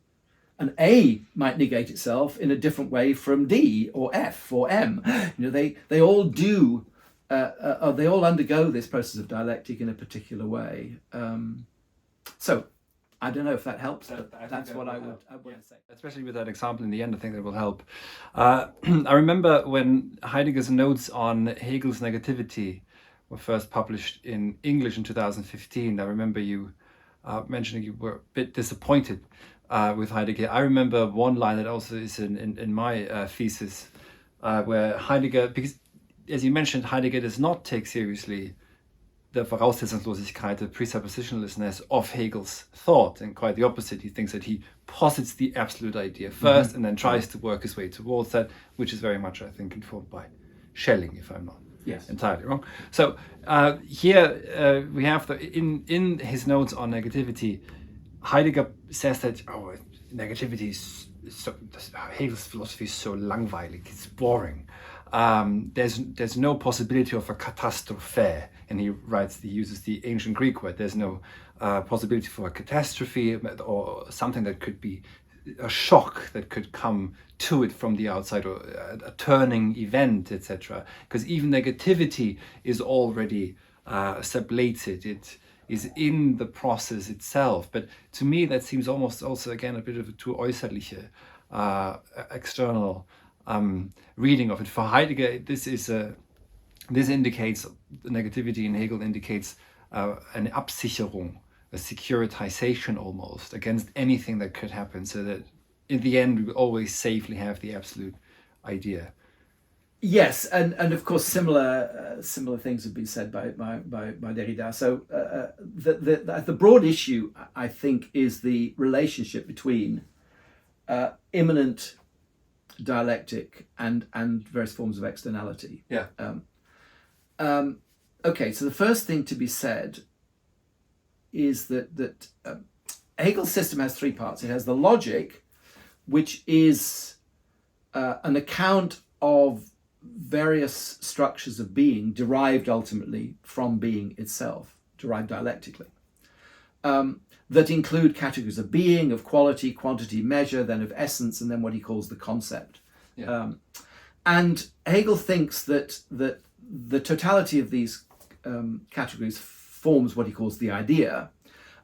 And A might negate itself in a different way from D or F or M. They all do, they all undergo this process of dialectic in a particular way. So I don't know if that helps, but that's what I would say. Especially with that example in the end, I think that will help. I remember when Heidegger's notes on Hegel's negativity were first published in English in 2015. I remember you mentioning you were a bit disappointed with Heidegger. I remember one line that also is in my thesis, where Heidegger, because as you mentioned, Heidegger does not take seriously the Voraussetzungslosigkeit, the presuppositionlessness of Hegel's thought, and quite the opposite. He thinks that he posits the absolute idea first and then tries to work his way towards that, which is very much, I think, informed by Schelling, if I'm not entirely wrong. So here we have in his notes on negativity, Heidegger says that negativity is so, Hegel's philosophy is so langweilig, it's boring. There's no possibility of a catastrophe, and he uses the ancient Greek word. There's no possibility for a catastrophe or something that could be a shock that could come to it from the outside, or a turning event, etc. Because even negativity is already sublated. It is in the process itself. But to me, that seems almost also again a bit of a too äußerliche, external reading of it. For Heidegger, this indicates, the negativity in Hegel indicates an Absicherung, a securitization almost against anything that could happen, so that in the end we will always safely have the absolute idea. Yes, and of course similar things have been said by Derrida. So the broad issue, I think, is the relationship between immanent dialectic and various forms of externality. Yeah. Okay, so the first thing to be said is that Hegel's system has three parts. It has the logic, which is an account of various structures of being derived ultimately from being itself, derived dialectically, that include categories of being, of quality, quantity, measure, then of essence, and then what he calls the concept. Yeah. And Hegel thinks that the totality of these categories forms what he calls the idea,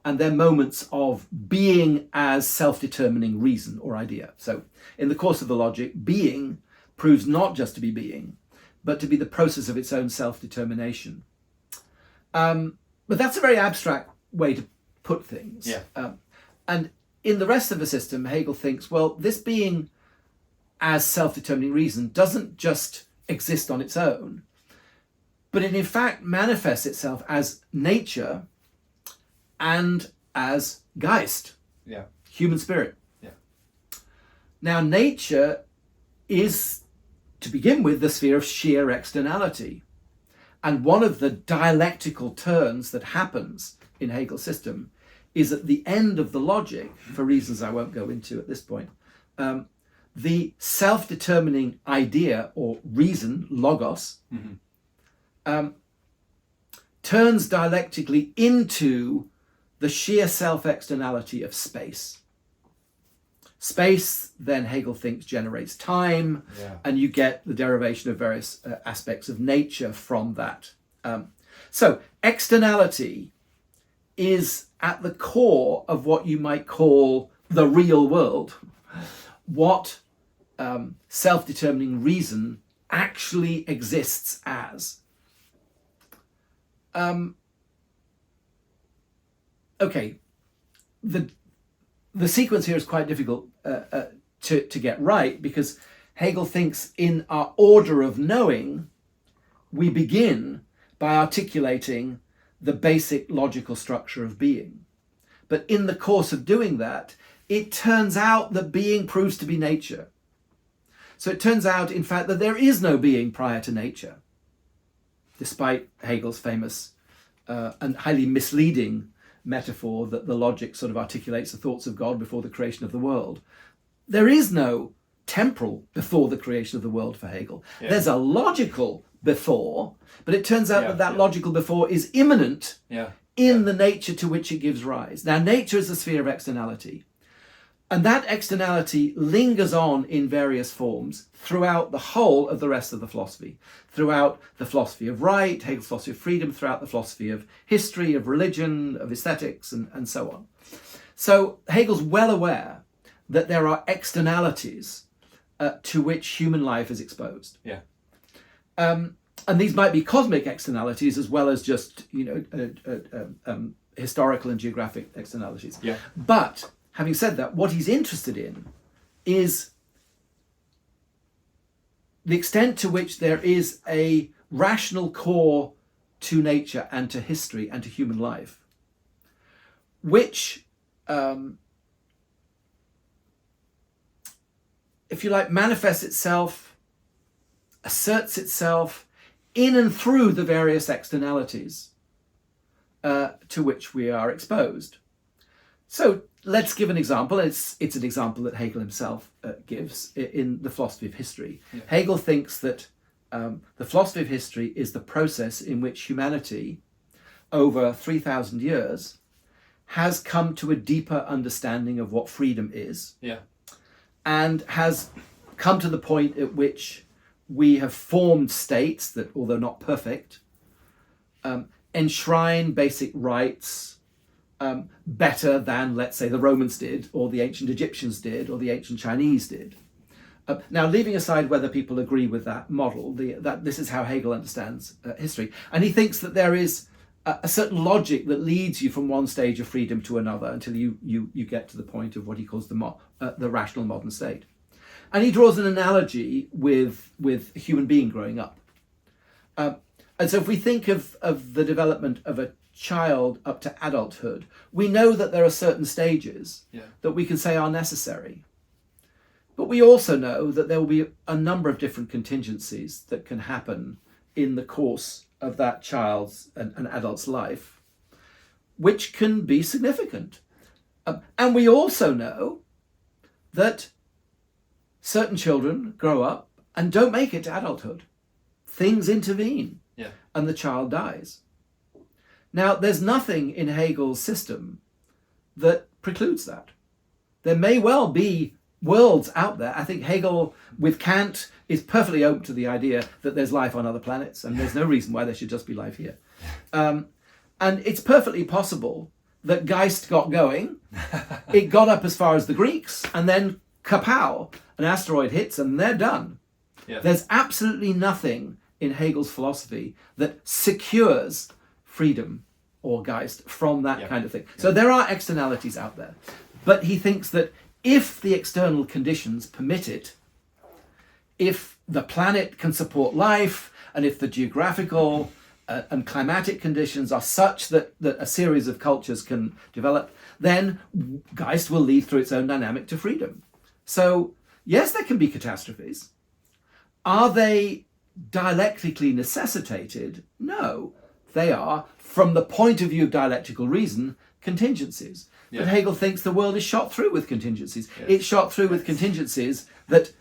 and they're moments of being as self-determining reason or idea. So in the course of the logic, being proves not just to be being, but to be the process of its own self-determination. But that's a very abstract way to put things. Yeah. And in the rest of the system, Hegel thinks, well, this being as self-determining reason doesn't just exist on its own, but it in fact manifests itself as nature and as Geist, human spirit. Yeah. Now, nature is, to begin with, the sphere of sheer externality. And one of the dialectical turns that happens in Hegel's system is at the end of the logic, for reasons I won't go into at this point, the self-determining idea or reason, logos, turns dialectically into the sheer self-externality of space. Space, then Hegel thinks, generates time, and you get the derivation of various aspects of nature from that. So externality is at the core of what you might call the real world, what self-determining reason actually exists as. Okay, the sequence here is quite difficult to get right, because Hegel thinks in our order of knowing, we begin by articulating the basic logical structure of being. But in the course of doing that, it turns out that being proves to be nature. So it turns out, in fact, that there is no being prior to nature, despite Hegel's famous and highly misleading metaphor that the logic sort of articulates the thoughts of God before the creation of the world. There is no temporal before the creation of the world for Hegel. Yeah. There's a logical before, but it turns out that logical before is immanent in the nature to which it gives rise. Now, nature is the sphere of externality, and that externality lingers on in various forms throughout the whole of the rest of the philosophy, throughout the philosophy of right, Hegel's philosophy of freedom, throughout the philosophy of history, of religion, of aesthetics, and so on. So Hegel's well aware that there are externalities to which human life is exposed. Yeah. And these might be cosmic externalities as well as just, historical and geographic externalities. Yeah. But having said that, what he's interested in is the extent to which there is a rational core to nature and to history and to human life, which, if you like, manifests itself, asserts itself in and through the various externalities to which we are exposed. So let's give an example. It's an example that Hegel himself gives in the philosophy of history. Yeah. Hegel thinks that the philosophy of history is the process in which humanity, over 3,000 years, has come to a deeper understanding of what freedom is. Yeah. And has come to the point at which we have formed states that, although not perfect, enshrine basic rights better than, let's say, the Romans did, or the ancient Egyptians did, or the ancient Chinese did. Now, leaving aside whether people agree with that model, this is how Hegel understands history. And he thinks that there is a certain logic that leads you from one stage of freedom to another until you get to the point of what he calls the rational modern state. And he draws an analogy with a human being growing up. And so if we think of the development of a child up to adulthood, we know that there are certain stages that we can say are necessary. But we also know that there will be a number of different contingencies that can happen in the course of that child's and adult's life, which can be significant. And we also know that certain children grow up and don't make it to adulthood. Things intervene, and the child dies. Now, there's nothing in Hegel's system that precludes that. There may well be worlds out there. I think Hegel, with Kant, is perfectly open to the idea that there's life on other planets, and there's no reason why there should just be life here. And it's perfectly possible that Geist got going, it got up as far as the Greeks, and then kapow, an asteroid hits and they're done. Yeah. There's absolutely nothing in Hegel's philosophy that secures freedom or Geist from that kind of thing. So there are externalities out there. But he thinks that if the external conditions permit it, if the planet can support life, and if the geographical and climatic conditions are such that a series of cultures can develop, then Geist will lead through its own dynamic to freedom. So yes, there can be catastrophes. Are they dialectically necessitated? No, they are, from the point of view of dialectical reason, contingencies. Yeah. But Hegel thinks the world is shot through with contingencies. Yes. It's shot through with contingencies that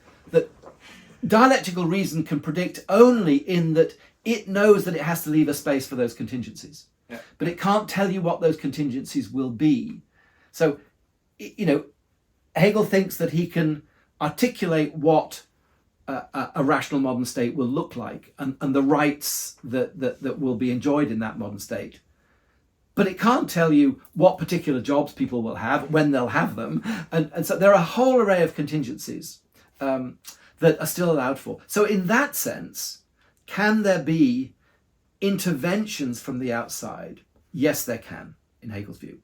dialectical reason can predict only in that it knows that it has to leave a space for those contingencies. Yeah. But it can't tell you what those contingencies will be. So, Hegel thinks that he can articulate what a rational modern state will look like and the rights that will be enjoyed in that modern state. But it can't tell you what particular jobs people will have, when they'll have them. And so there are a whole array of contingencies that are still allowed for. So in that sense, can there be interventions from the outside? Yes, there can, in Hegel's view.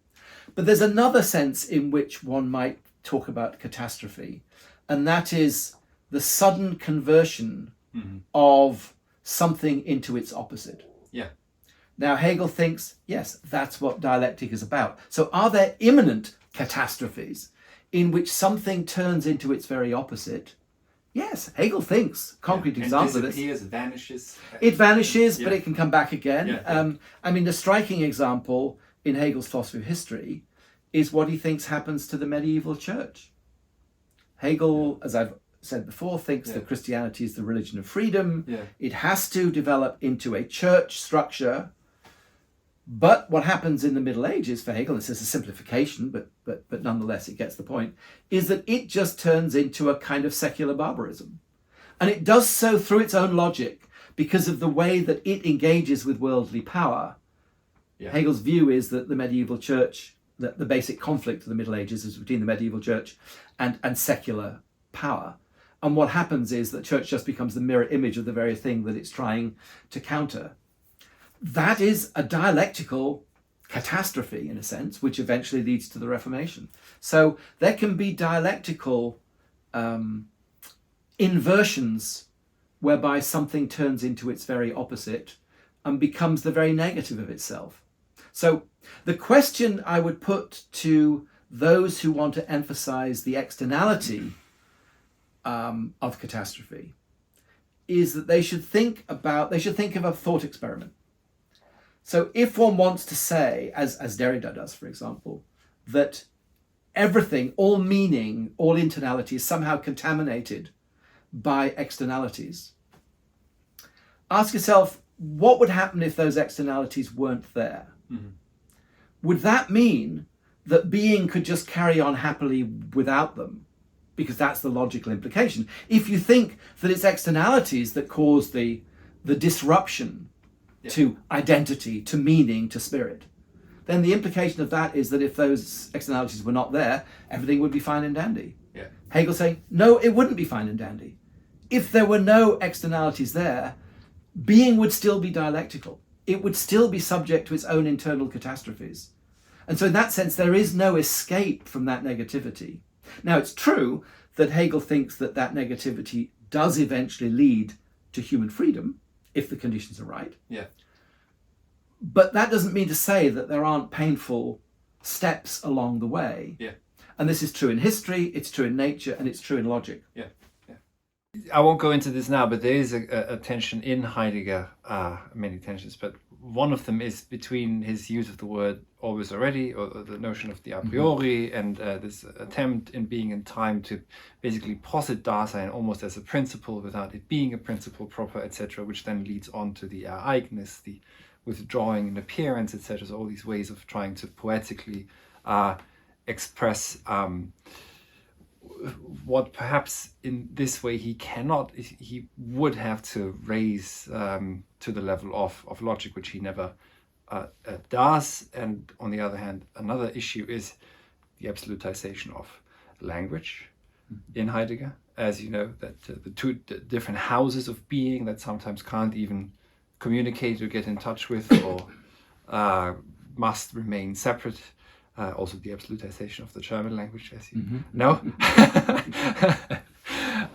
But there's another sense in which one might talk about catastrophe, and that is the sudden conversion of something into its opposite. Yeah. Now, Hegel thinks, yes, that's what dialectic is about. So are there imminent catastrophes in which something turns into its very opposite? Yes, Hegel thinks. Concrete example of this. It vanishes. It vanishes, but it can come back again. The striking example in Hegel's philosophy of history is what he thinks happens to the medieval church. Hegel, as I've said before, thinks that Christianity is the religion of freedom. Yeah. It has to develop into a church structure. But what happens in the Middle Ages for Hegel, this is a simplification, but nonetheless it gets the point, is that it just turns into a kind of secular barbarism. And it does so through its own logic because of the way that it engages with worldly power. Yeah. Hegel's view is that the medieval church, that the basic conflict of the Middle Ages is between the medieval church and secular power. And what happens is that church just becomes the mirror image of the very thing that it's trying to counter. That is a dialectical catastrophe, in a sense, which eventually leads to the Reformation. So there can be dialectical inversions whereby something turns into its very opposite and becomes the very negative of itself. So the question I would put to those who want to emphasize the externality of catastrophe is that they should think of a thought experiment. So if one wants to say, as Derrida does, for example, that everything, all meaning, all internality is somehow contaminated by externalities, ask yourself, what would happen if those externalities weren't there? Mm-hmm. Would that mean that being could just carry on happily without them? Because that's the logical implication. If you think that it's externalities that cause the disruption to identity, to meaning, to spirit, then the implication of that is that if those externalities were not there, everything would be fine and dandy. Yeah. Hegel saying, no, it wouldn't be fine and dandy. If there were no externalities there, being would still be dialectical. It would still be subject to its own internal catastrophes. And so in that sense, there is no escape from that negativity. Now, it's true that Hegel thinks that that negativity does eventually lead to human freedom, if the conditions are right. Yeah. But that doesn't mean to say that there aren't painful steps along the way. Yeah. And this is true in history, it's true in nature, and it's true in logic. Yeah. I won't go into this now, but there is a tension in Heidegger, many tensions, but one of them is between his use of the word always already, or the notion of the a priori, and this attempt in Being and Time to basically posit Dasein almost as a principle without it being a principle proper, etc., which then leads on to the Ereignis, the withdrawing in appearance, etc. So all these ways of trying to poetically express what perhaps in this way he would have to raise to the level of logic, which he never does. And on the other hand, another issue is the absolutization of language in Heidegger. As you know, that the two different houses of being that sometimes can't even communicate or get in touch with, or must remain separate. Also the absolutization of the German language, as you know.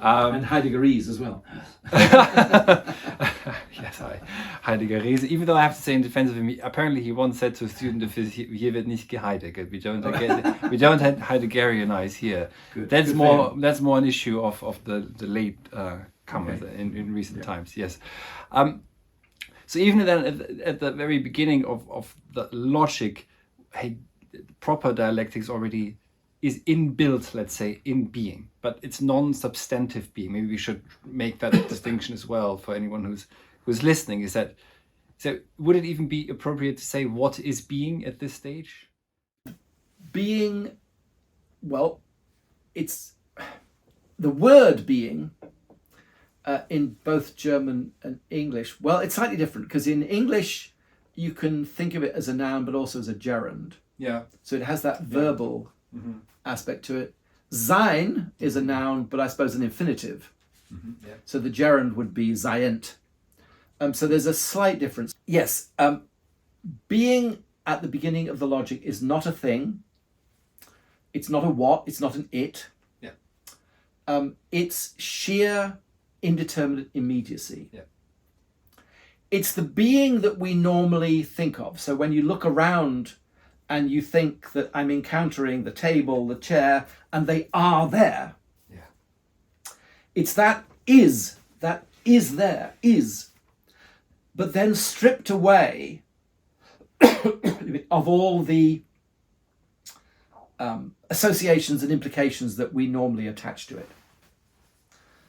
And Heideggerese as well. Yes, Heideggerese. Even though I have to say in defense of him, apparently he once said to a student of his, "Hier wird nicht geheidegert." We don't Heideggerianize here. Good. That's more an issue of the late comers in recent times. Yes. So even then, at the very beginning of the logic, proper dialectics already is inbuilt, let's say, in being, but it's non-substantive being. Maybe we should make that distinction as well for anyone who's listening. So would it even be appropriate to say what is being at this stage? Being, well, it's the word being in both German and English. Well, it's slightly different because in English you can think of it as a noun, but also as a gerund. Yeah. So it has that verbal aspect to it. Sein is a noun, but I suppose an infinitive. Yeah. So the gerund would be seiend. So there's a slight difference. Yes, being at the beginning of the logic is not a thing. It's not a what, it's not an it. Yeah. It's sheer indeterminate immediacy. Yeah. It's the being that we normally think of. So when you look around and you think that I'm encountering the table, the chair, and they are there. Yeah. It's that is there, is. But then stripped away of all the associations and implications that we normally attach to it.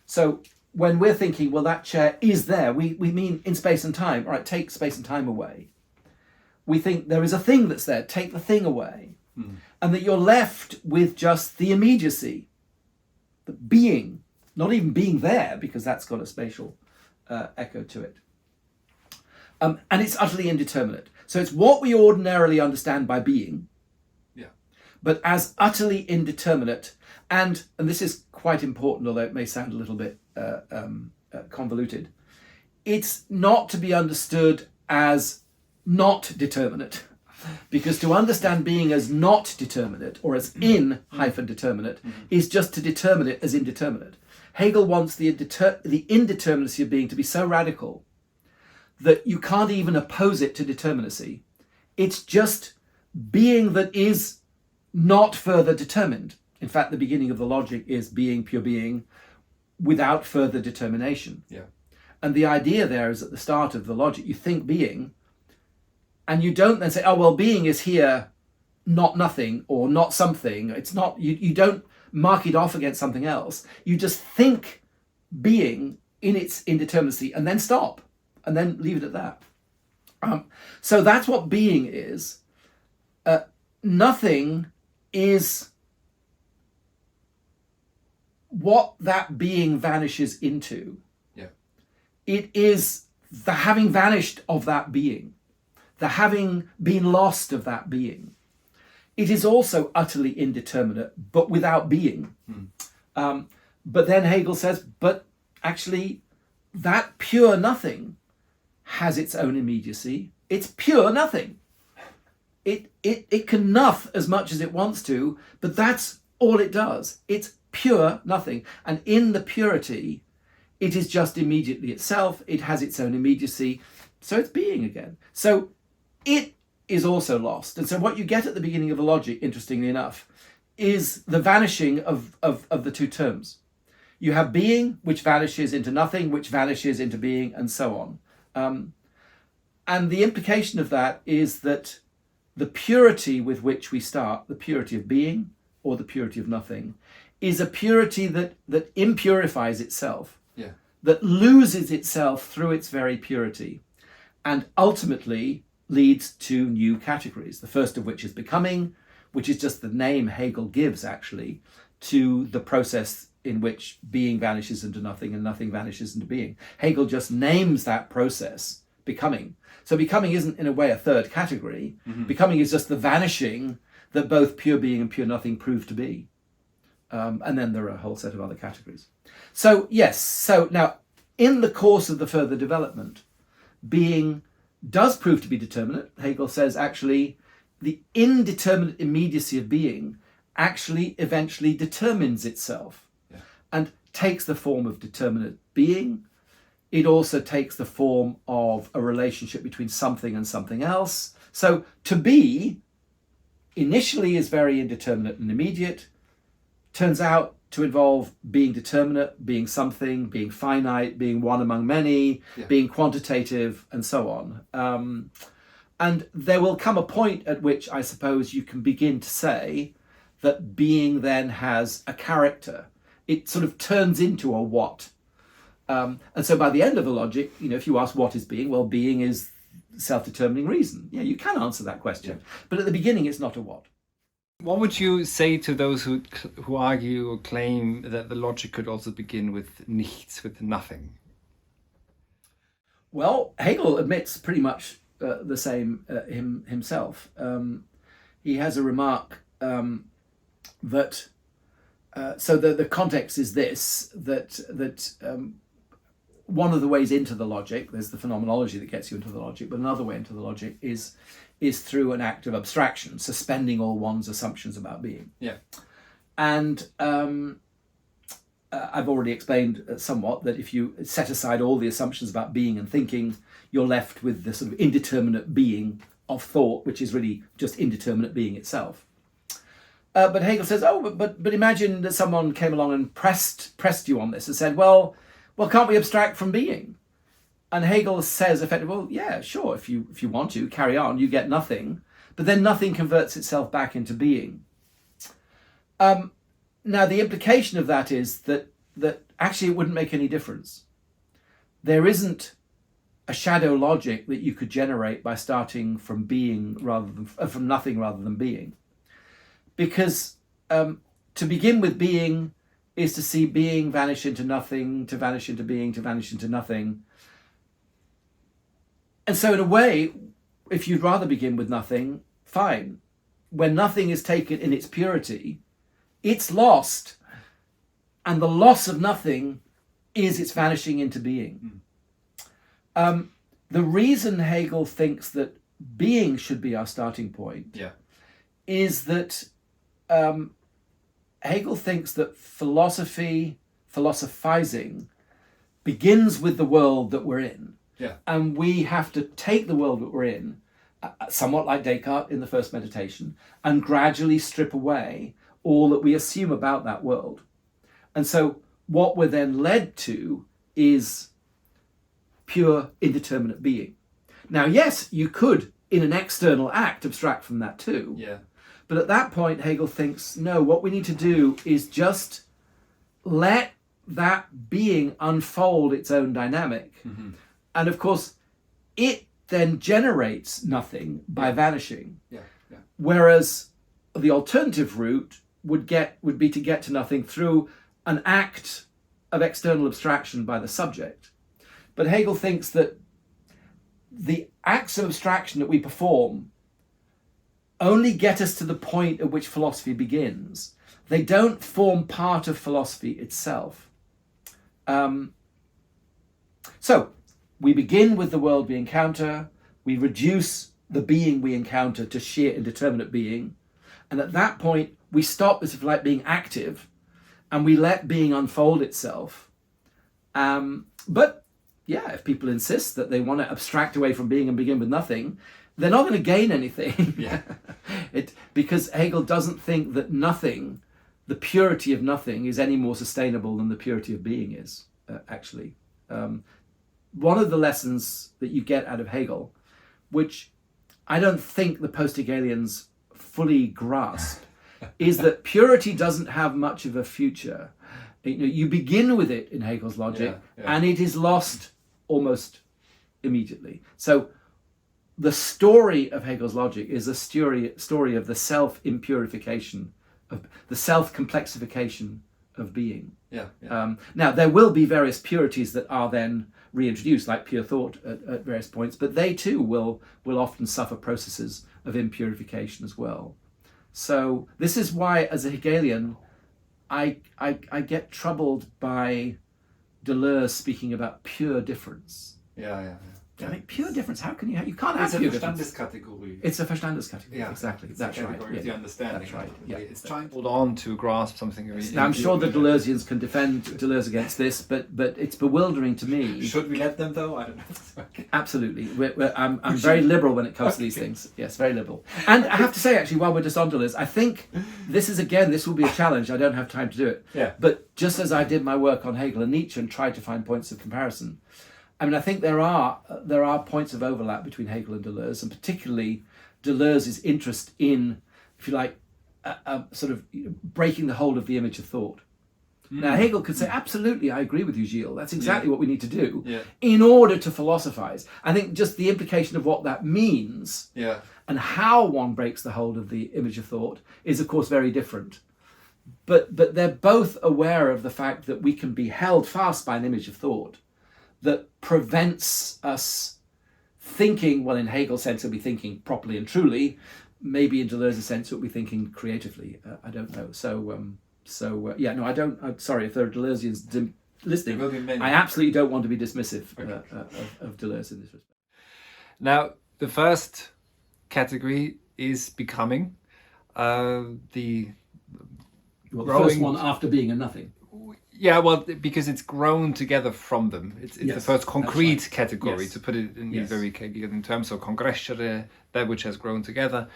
So when we're thinking, well, that chair is there, we mean in space and time. All right, take space and time away. We think there is a thing that's there, take the thing away. And that you're left with just the immediacy, the being, not even being there, because that's got a spatial echo to it. And it's utterly indeterminate. So it's what we ordinarily understand by being, but as utterly indeterminate. And this is quite important, although it may sound a little bit convoluted. It's not to be understood as not determinate. Because to understand being as not determinate or as in-determinate is just to determine it as indeterminate. Hegel wants the indeterminacy of being to be so radical that you can't even oppose it to determinacy. It's just being that is not further determined. In fact, the beginning of the logic is being, pure being, without further determination. Yeah. And the idea there is at the start of the logic, you think being, and you don't then say, oh, well, being is here, not nothing or not something. It's not, you don't mark it off against something else. You just think being in its indeterminacy and then stop and then leave it at that. So that's what being is. Nothing is what that being vanishes into. Yeah. It is the having vanished of that being, the having been lost of that being. It is also utterly indeterminate, but without being. But then Hegel says, but actually that pure nothing has its own immediacy. It's pure nothing. It can nuff as much as it wants to, but that's all it does. It's pure nothing. And in the purity, it is just immediately itself. It has its own immediacy. So it's being again. So it is also lost. And so what you get at the beginning of the logic, interestingly enough, is the vanishing of the two terms. You have being, which vanishes into nothing, which vanishes into being, and so on. And the implication of that is that the purity with which we start, the purity of being or the purity of nothing, is a purity that impurifies itself, that loses itself through its very purity, and ultimately leads to new categories. The first of which is becoming, which is just the name Hegel gives actually to the process in which being vanishes into nothing and nothing vanishes into being. Hegel just names that process becoming. So becoming isn't in a way a third category. Becoming is just the vanishing that both pure being and pure nothing prove to be. And then there are a whole set of other categories. So yes, so now in the course of the further development, being does prove to be determinate. Hegel says actually the indeterminate immediacy of being actually eventually determines itself and takes the form of determinate being. It also takes the form of a relationship between something and something else. So to be initially is very indeterminate and immediate, turns out to involve being determinate, being something, being finite, being one among many, being quantitative, and so on. And there will come a point at which I suppose you can begin to say that being then has a character. It sort of turns into a what. And so by the end of the logic, if you ask what is being, well, being is self-determining reason. Yeah, you can answer that question. But at the beginning, it's not a what. What would you say to those who argue or claim that the logic could also begin with nichts, with nothing? Well, Hegel admits pretty much the same himself. He has a remark that so the context is this, that one of the ways into the logic, there's the phenomenology that gets you into the logic, but another way into the logic is through an act of abstraction, suspending all one's assumptions about being. Yeah. And I've already explained somewhat that if you set aside all the assumptions about being and thinking, you're left with the sort of indeterminate being of thought, which is really just indeterminate being itself. But Hegel says, but imagine that someone came along and pressed you on this and said, well, can't we abstract from being? And Hegel says effectively, well, yeah, sure, if you want to, carry on, you get nothing, but then nothing converts itself back into being. Now, the implication of that is that actually it wouldn't make any difference. There isn't a shadow logic that you could generate by starting from being rather than from nothing rather than being. Because to begin with being is to see being vanish into nothing, to vanish into being, to vanish into nothing. And so in a way, if you'd rather begin with nothing, fine. When nothing is taken in its purity, it's lost. And the loss of nothing is its vanishing into being. The reason Hegel thinks that being should be our starting point, Yeah. is that Hegel thinks that philosophizing begins with the world that we're in. Yeah. And we have to take the world that we're in, somewhat like Descartes in the first meditation, and gradually strip away all that we assume about that world. And so what we're then led to is pure indeterminate being. Now, yes, you could, in an external act, abstract from that too. Yeah. But at that point, Hegel thinks, no, what we need to do is just let that being unfold its own dynamic. Mm-hmm. And of course, it then generates nothing by vanishing. Yeah. Yeah. Whereas the alternative route would be to get to nothing through an act of external abstraction by the subject. But Hegel thinks that the acts of abstraction that we perform only get us to the point at which philosophy begins. They don't form part of philosophy itself. So we begin with the world we encounter, we reduce the being we encounter to sheer indeterminate being, and at that point we stop, as if like, being active, and we let being unfold itself. But yeah, if people insist that they want to abstract away from being and begin with nothing, they're not going to gain anything. Yeah. Because Hegel doesn't think that nothing, the purity of nothing, is any more sustainable than the purity of being is, actually. One of the lessons that you get out of Hegel, which I don't think the post-Hegelians fully grasp, is that purity doesn't have much of a future. You begin with it in Hegel's logic, and it is lost almost immediately. So the story of Hegel's logic is a story of the self-impurification, of the self-complexification of being. Now, there will be various purities that are then reintroduced, like pure thought at various points, but they too will often suffer processes of impurification as well. So this is why, as a Hegelian, I get troubled by Deleuze speaking about pure difference. I mean, pure difference. How can you can't have pure difference. It's a Verstandeskategorie. It's a Verstandeskategorie. Yeah, exactly. It's That's a right. category of the understanding. That's right. Yeah. It's trying to hold on to grasp something. Now, I'm sure the Deleuzians can defend Deleuze against this, but it's bewildering to me. Should we let them though? I don't know. Absolutely. I'm very liberal when it comes to these things. Yes, very liberal. And I have to say, actually, while we're just on Deleuze, I think this will be a challenge. I don't have time to do it. Yeah. But just as I did my work on Hegel and Nietzsche and tried to find points of comparison, I mean, I think there are points of overlap between Hegel and Deleuze, and particularly Deleuze's interest in, if you like, sort of breaking the hold of the image of thought. Now, Hegel could say, absolutely, I agree with you, Gilles. That's exactly what we need to do in order to philosophize. I think just the implication of what that means and how one breaks the hold of the image of thought is, of course, very different. But they're both aware of the fact that we can be held fast by an image of thought that prevents us thinking, well, in Hegel's sense, it'll be thinking properly and truly. Maybe in Deleuze's sense, it'll be thinking creatively. I don't know. I don't. I'm sorry if there are Deleuzians listening. I absolutely don't want to be dismissive of Deleuze in this respect. Now, the first category is becoming. The first one after being a nothing. Yeah, well, because it's grown together from them. It's the first concrete category, to put it in very Hegelian terms. So congrescere, that which has grown together,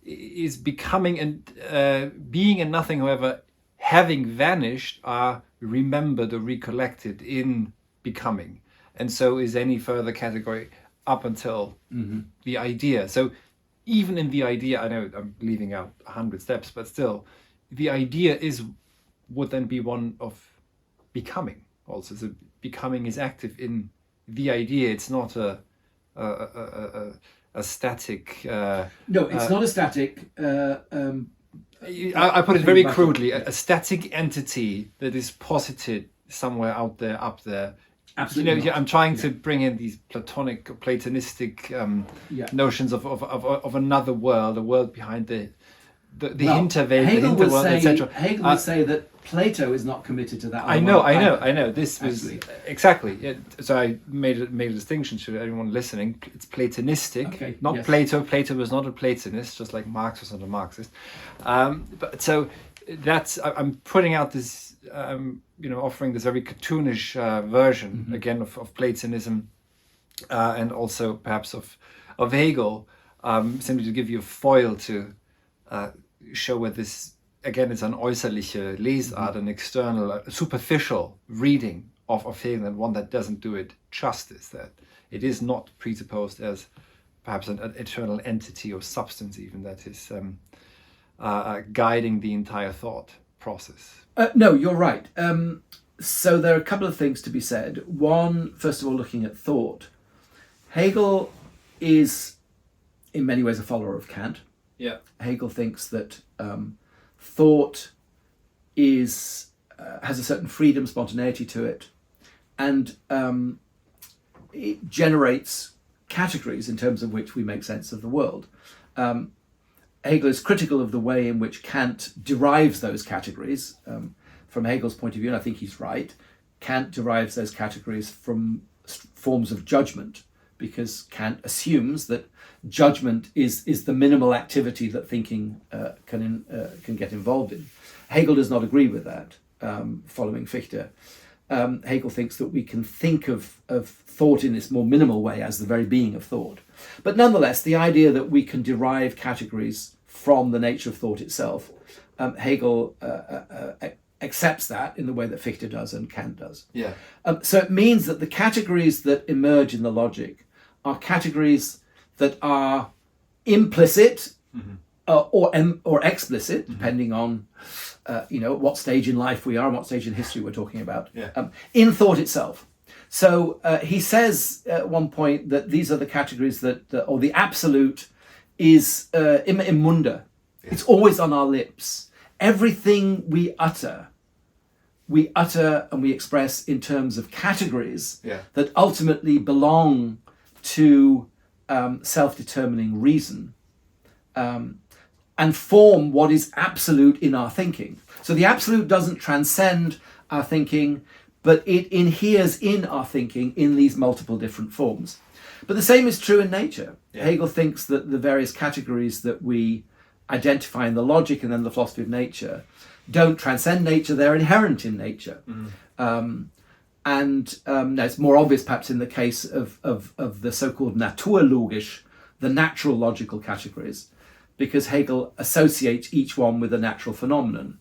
is becoming, and being and nothing, however, having vanished, are remembered or recollected in becoming. And so is any further category up until the idea. So even in the idea, I know I'm leaving out 100 steps, but still, the idea would then be one of becoming also. So becoming is active in the idea. It's not a static... no, it's not a static... I put it very crudely. A static entity that is posited somewhere out there, up there. Absolutely. I'm trying to bring in these Platonic, Platonistic notions of another world, a world behind the Hinterwelt, the Hinterworld, etc. Hegel would say that Plato is not committed to that. I know. This was exactly. Yeah, so I made a distinction to anyone listening. It's Platonistic, not yes. Plato. Plato was not a Platonist, just like Marx was not a Marxist. But so that's I'm putting out this, offering this very cartoonish version again of Platonism, and also perhaps of Hegel, simply to give you a foil to show where this. Again, it's an äußerliche Lesart, an external, superficial reading of Hegel, and one that doesn't do it justice, that it is not presupposed as perhaps an eternal entity or substance even that is guiding the entire thought process. No, you're right. So there are a couple of things to be said. One, first of all, looking at thought. Hegel is in many ways a follower of Kant. Yeah. Hegel thinks that thought is has a certain freedom, spontaneity to it, and it generates categories in terms of which we make sense of the world. Hegel is critical of the way in which Kant derives those categories. From Hegel's point of view, and I think he's right, Kant derives those categories from forms of judgment, because Kant assumes that judgment is the minimal activity that thinking can get involved in. Hegel does not agree with that, following Fichte. Hegel thinks that we can think of thought in this more minimal way as the very being of thought. But nonetheless, the idea that we can derive categories from the nature of thought itself, Hegel accepts that in the way that Fichte does and Kant does. Yeah. So it means that the categories that emerge in the logic are categories that are implicit or explicit, depending on what stage in life we are and what stage in history we're talking about, in thought itself. So he says at one point that these are the categories or the absolute is im munde. Yeah. It's always on our lips. Everything we utter and we express in terms of categories that ultimately belong to self-determining reason, and form what is absolute in our thinking. So the absolute doesn't transcend our thinking, but it inheres in our thinking in these multiple different forms. But the same is true in nature. Yeah. Hegel thinks that the various categories that we identify in the logic and then the philosophy of nature don't transcend nature, they're inherent in nature. Now it's more obvious perhaps in the case of the so-called naturlogisch, the natural logical categories, because Hegel associates each one with a natural phenomenon,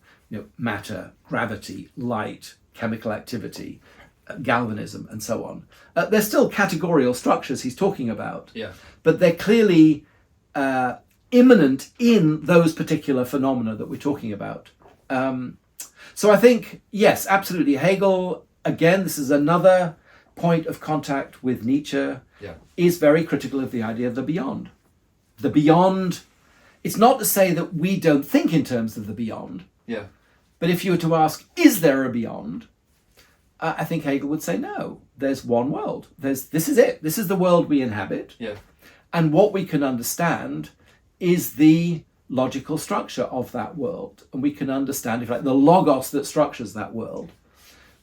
matter, gravity, light, chemical activity, galvanism, and so on. They're still categorical structures he's talking about, but they're clearly immanent in those particular phenomena that we're talking about. So I think, yes, absolutely. Hegel, again, this is another point of contact with Nietzsche, is very critical of the idea of the beyond. The beyond, it's not to say that we don't think in terms of the beyond, but if you were to ask, is there a beyond? I think Hegel would say, no, there's one world. This is it. This is the world we inhabit. And what we can understand is the logical structure of that world. And we can understand, if you like, the logos that structures that world,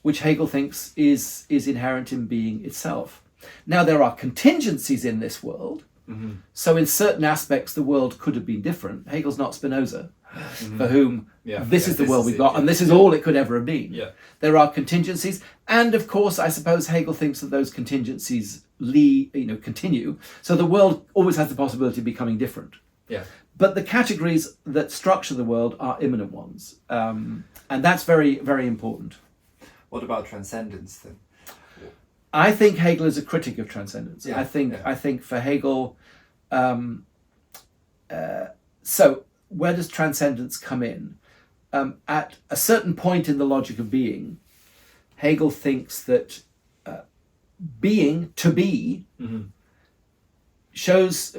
which Hegel thinks is inherent in being itself. Now, there are contingencies in this world. So in certain aspects, the world could have been different. Hegel's not Spinoza, for whom this is the world we've got, and this is all it could ever have been. There are contingencies. And of course, I suppose Hegel thinks that those contingencies continue. So the world always has the possibility of becoming different. But the categories that structure the world are immanent ones. And that's very, very important. What about transcendence then? I think Hegel is a critic of transcendence. I think for Hegel, so where does transcendence come in? At a certain point in the logic of being, Hegel thinks that being, to be,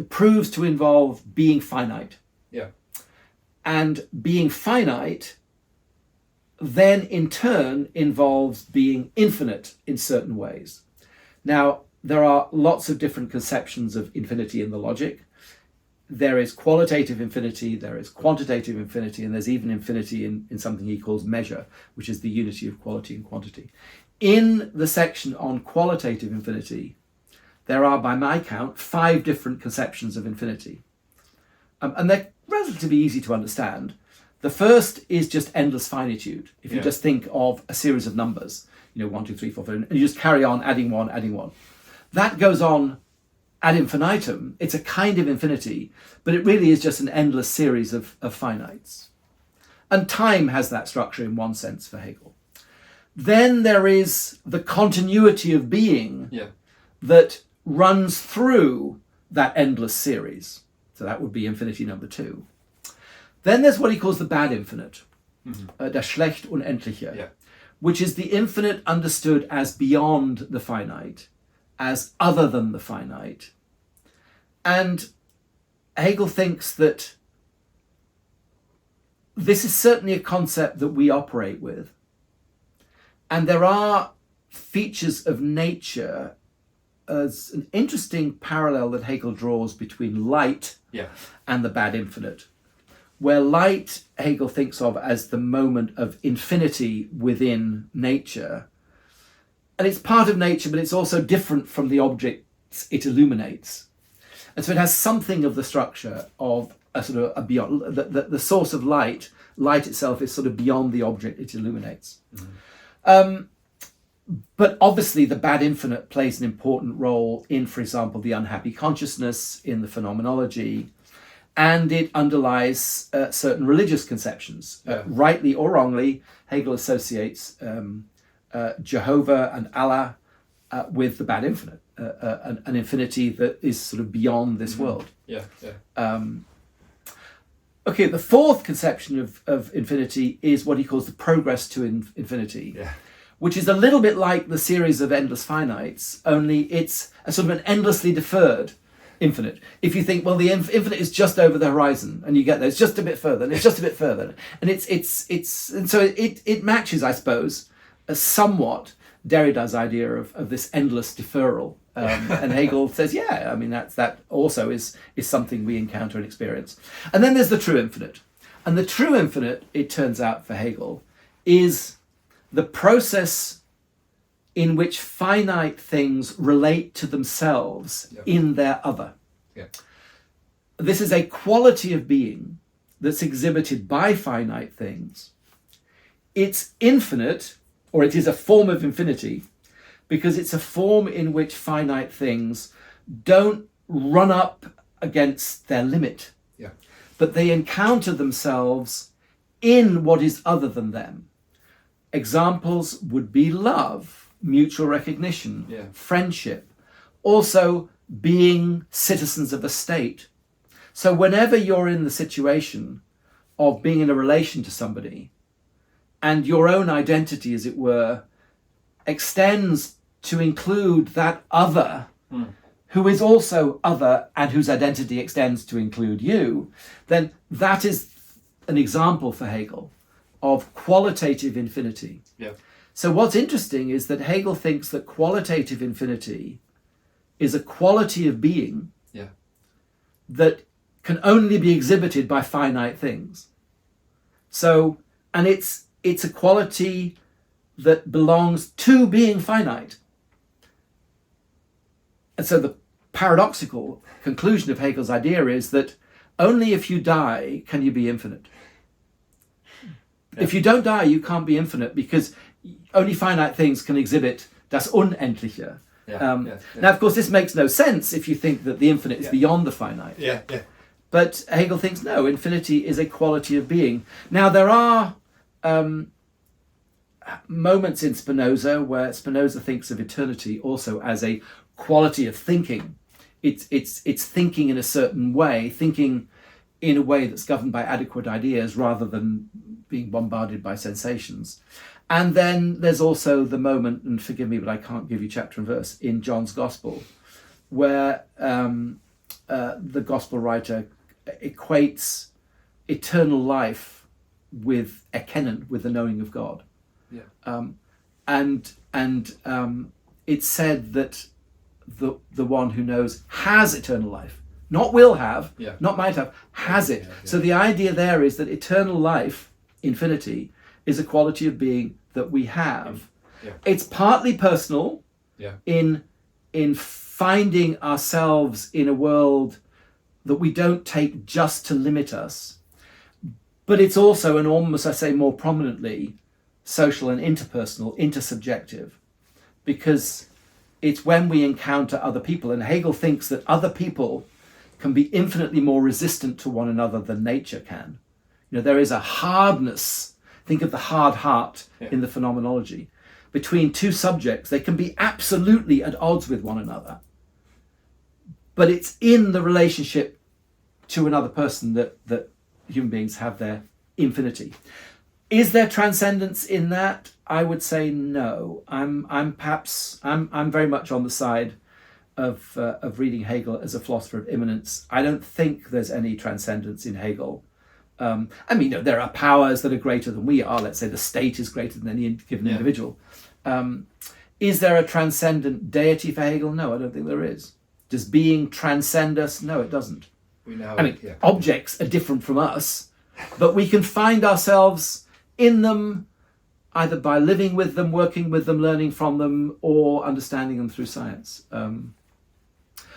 proves to involve being finite. And being finite then in turn involves being infinite in certain ways. Now, there are lots of different conceptions of infinity in the logic. there is qualitative infinity, there is quantitative infinity, and there's even infinity in something he calls measure, which is the unity of quality and quantity. In the section on qualitative infinity, there are, by my count, 5 different conceptions of infinity. And they're relatively easy to understand. The first is just endless finitude. If you just think of a series of numbers, 1, 2, 3, 4, 5, and you just carry on adding one, adding one. That goes on ad infinitum. It's a kind of infinity, but it really is just an endless series of finites. And time has that structure in one sense for Hegel. Then there is the continuity of being that runs through that endless series. So that would be infinity number 2. Then there's what he calls the bad infinite, das schlecht Unendliche, which is the infinite understood as beyond the finite, as other than the finite. And Hegel thinks that this is certainly a concept that we operate with. And there are features of nature as an interesting parallel that Hegel draws between light and the bad infinite, where light Hegel thinks of as the moment of infinity within nature. And it's part of nature, but it's also different from the objects it illuminates. And so it has something of the structure of a sort of a beyond, the source of light itself is sort of beyond the object it illuminates. But obviously the bad infinite plays an important role in, for example, the unhappy consciousness, in the phenomenology, and it underlies certain religious conceptions. Rightly or wrongly, Hegel associates Jehovah and Allah with the bad infinite, an infinity that is sort of beyond this world. Okay, the fourth conception of infinity is what he calls the progress to infinity, which is a little bit like the series of endless finites, only it's a sort of an endlessly deferred infinite. If you think, well, the infinite is just over the horizon, and you get there, it's just a bit further, and it's just a bit further, and and so it matches, I suppose, somewhat Derrida's idea of this endless deferral. And Hegel says, I mean, that also is something we encounter and experience. And then there's the true infinite. And the true infinite, it turns out for Hegel, is the process in which finite things relate to themselves in their other. This is a quality of being that's exhibited by finite things. It's infinite, or it is a form of infinity, because it's a form in which finite things don't run up against their limit, but they encounter themselves in what is other than them. Examples would be love, mutual recognition, friendship, also being citizens of a state. So whenever you're in the situation of being in a relation to somebody, and your own identity, as it were, extends to include that other who is also other and whose identity extends to include you, then that is an example for Hegel of qualitative infinity. So what's interesting is that Hegel thinks that qualitative infinity is a quality of being that can only be exhibited by finite things. So, and it's a quality that belongs to being finite. And so the paradoxical conclusion of Hegel's idea is that only if you die can you be infinite. If you don't die, you can't be infinite, because only finite things can exhibit das Unendliche. Now, of course, this makes no sense if you think that the infinite is beyond the finite. But Hegel thinks, no, infinity is a quality of being. Now, there are moments in Spinoza where Spinoza thinks of eternity also as a quality of thinking. It's thinking in a certain way, thinking in a way that's governed by adequate ideas rather than being bombarded by sensations. And then there's also the moment, and forgive me, but I can't give you chapter and verse, in John's Gospel, where the Gospel writer equates eternal life with erkennen, with the knowing of God. It's said that the one who knows has eternal life, not will have, Yeah. not might have, has it. Yeah, yeah. So the idea there is that eternal life, infinity, is a quality of being that we have. Yeah. It's partly personal, Yeah. in finding ourselves in a world that we don't take just to limit us, but it's also, and almost I say more prominently, social and interpersonal, intersubjective, because it's when we encounter other people, and Hegel thinks that other people can be infinitely more resistant to one another than nature can. You know, there is a hardness, think of the hard heart in the phenomenology, between two subjects. They can be absolutely at odds with one another, but it's in the relationship to another person that human beings have their infinity. Is there transcendence in that? I would say no. I'm very much on the side of reading Hegel as a philosopher of immanence. I don't think there's any transcendence in Hegel. I mean, there are powers that are greater than we are. Let's say the state is greater than any given individual. Is there a transcendent deity for Hegel? No, I don't think there is. Does being transcend us? No, it doesn't. Objects are different from us, but we can find ourselves in them either by living with them, working with them, learning from them, or understanding them through science.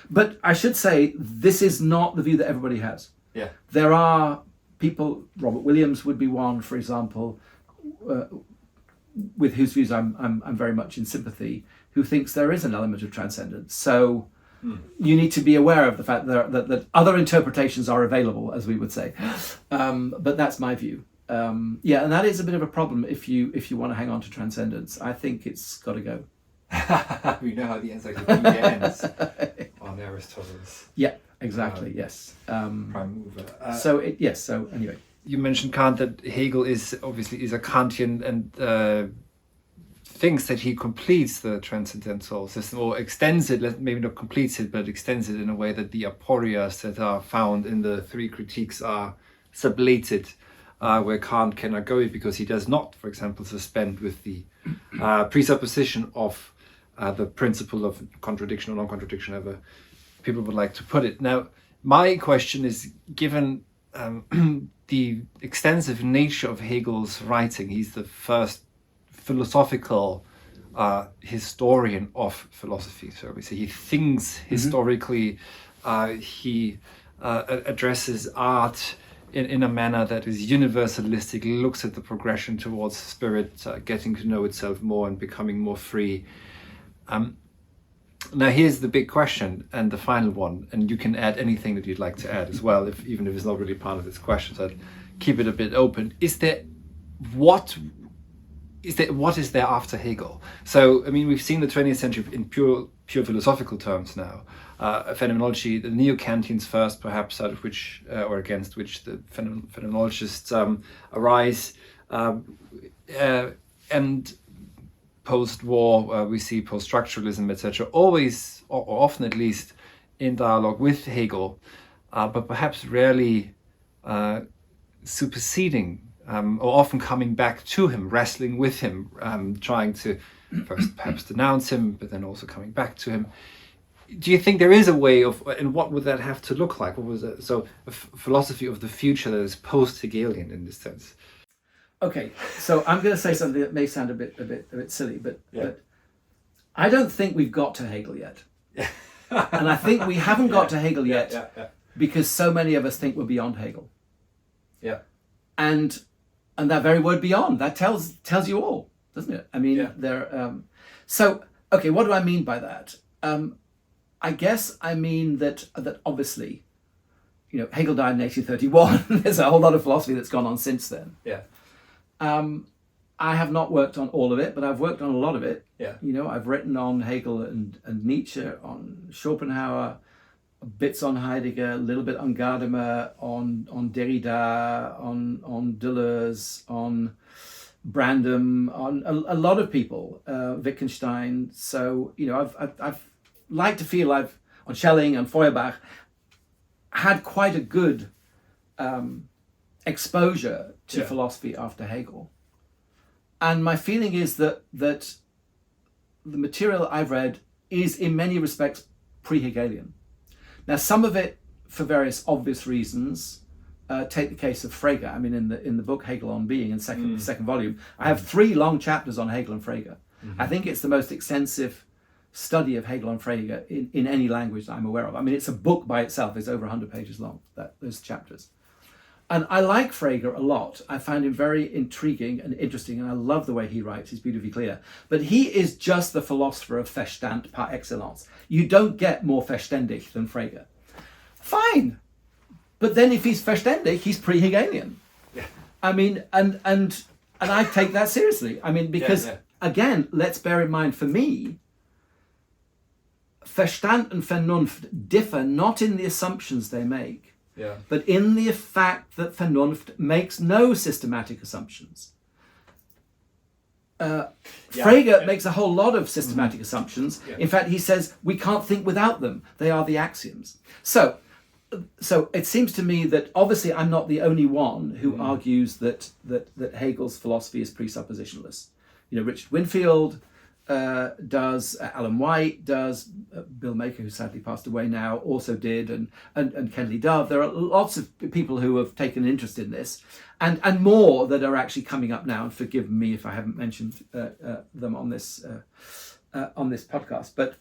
But I should say, this is not the view that everybody has. Yeah. There are people, Robert Williams would be one, for example, with whose views I'm very much in sympathy, who thinks there is an element of transcendence. So you need to be aware of the fact that other interpretations are available, as we would say. But that's my view. And that is a bit of a problem if you want to hang on to transcendence. I think it's got to go. We know how the encyclopedia ends on Aristotle's. Yeah, exactly. Yes. Prime mover. So anyway, you mentioned Kant, that Hegel is a Kantian and thinks that he completes the transcendental system, or extends it, maybe not completes it, but extends it in a way that the aporias that are found in the three critiques are sublated, where Kant cannot go because he does not, for example, suspend with the presupposition of the principle of contradiction or non-contradiction, however people would like to put it. Now, my question is, given the extensive nature of Hegel's writing, he's the first philosophical historian of philosophy. So we say he thinks historically, he addresses art in a manner that is universalistic, looks at the progression towards spirit, getting to know itself more and becoming more free. Now here's the big question, and the final one, and you can add anything that you'd like to add as well, even if it's not really part of this question, so I'd keep it a bit open. What is there after Hegel? So, I mean, we've seen the 20th century in pure philosophical terms now. A phenomenology, the neo-Kantians first, perhaps, out of which, or against which the phenomenologists arise. And post-war, we see post-structuralism, etc., always, or often at least, in dialogue with Hegel, but perhaps rarely superseding, or often coming back to him, wrestling with him, trying to first perhaps denounce him, but then also coming back to him. Do you think there is a way of, and what would that have to look like? What was it? So a philosophy of the future that is post-Hegelian in this sense. Okay, so I'm going to say something that may sound a bit silly, but I don't think we've got to Hegel yet, and I think we haven't got to Hegel yet because so many of us think we're beyond Hegel. Yeah, and that very word "beyond" that tells you all, doesn't it? I mean, there. So okay, what do I mean by that? I guess I mean that obviously, Hegel died in 1831. There's a whole lot of philosophy that's gone on since then. Yeah. I have not worked on all of it, but I've worked on a lot of it. Yeah. I've written on Hegel and Nietzsche, on Schopenhauer, bits on Heidegger, a little bit on Gadamer, on Derrida, on Deleuze, on Brandom, on a lot of people, Wittgenstein. So I've like to feel I've, on Schelling and Feuerbach, had quite a good exposure to philosophy after Hegel. And my feeling is that the material I've read is in many respects pre-Hegelian. Now, some of it for various obvious reasons, take the case of Frege. I mean, in the book Hegel on Being, in the second volume, I have 3 long chapters on Hegel and Frege. I think it's the most extensive study of Hegel and Frege in any language that I'm aware of. I mean, it's a book by itself. It's over 100 pages long, those chapters. And I like Frege a lot. I find him very intriguing and interesting, and I love the way he writes. He's beautifully clear. But he is just the philosopher of Verstand par excellence. You don't get more verständig than Frege. Fine. But then if he's verständig, he's pre-Hegelian. Yeah. I mean, and I take that seriously. I mean, because, again, let's bear in mind, for me, Verstand and Vernunft differ not in the assumptions they make, but in the fact that Vernunft makes no systematic assumptions. Frege makes a whole lot of systematic assumptions. Yeah. In fact, he says we can't think without them. They are the axioms. So it seems to me that obviously I'm not the only one who argues that Hegel's philosophy is presuppositionless. You know, Richard Winfield does, Alan White does, Bill Maker, who sadly passed away now, also did, and Ken Dove. There are lots of people who have taken an interest in this, and more that are actually coming up now. And forgive me if I haven't mentioned them on this podcast. But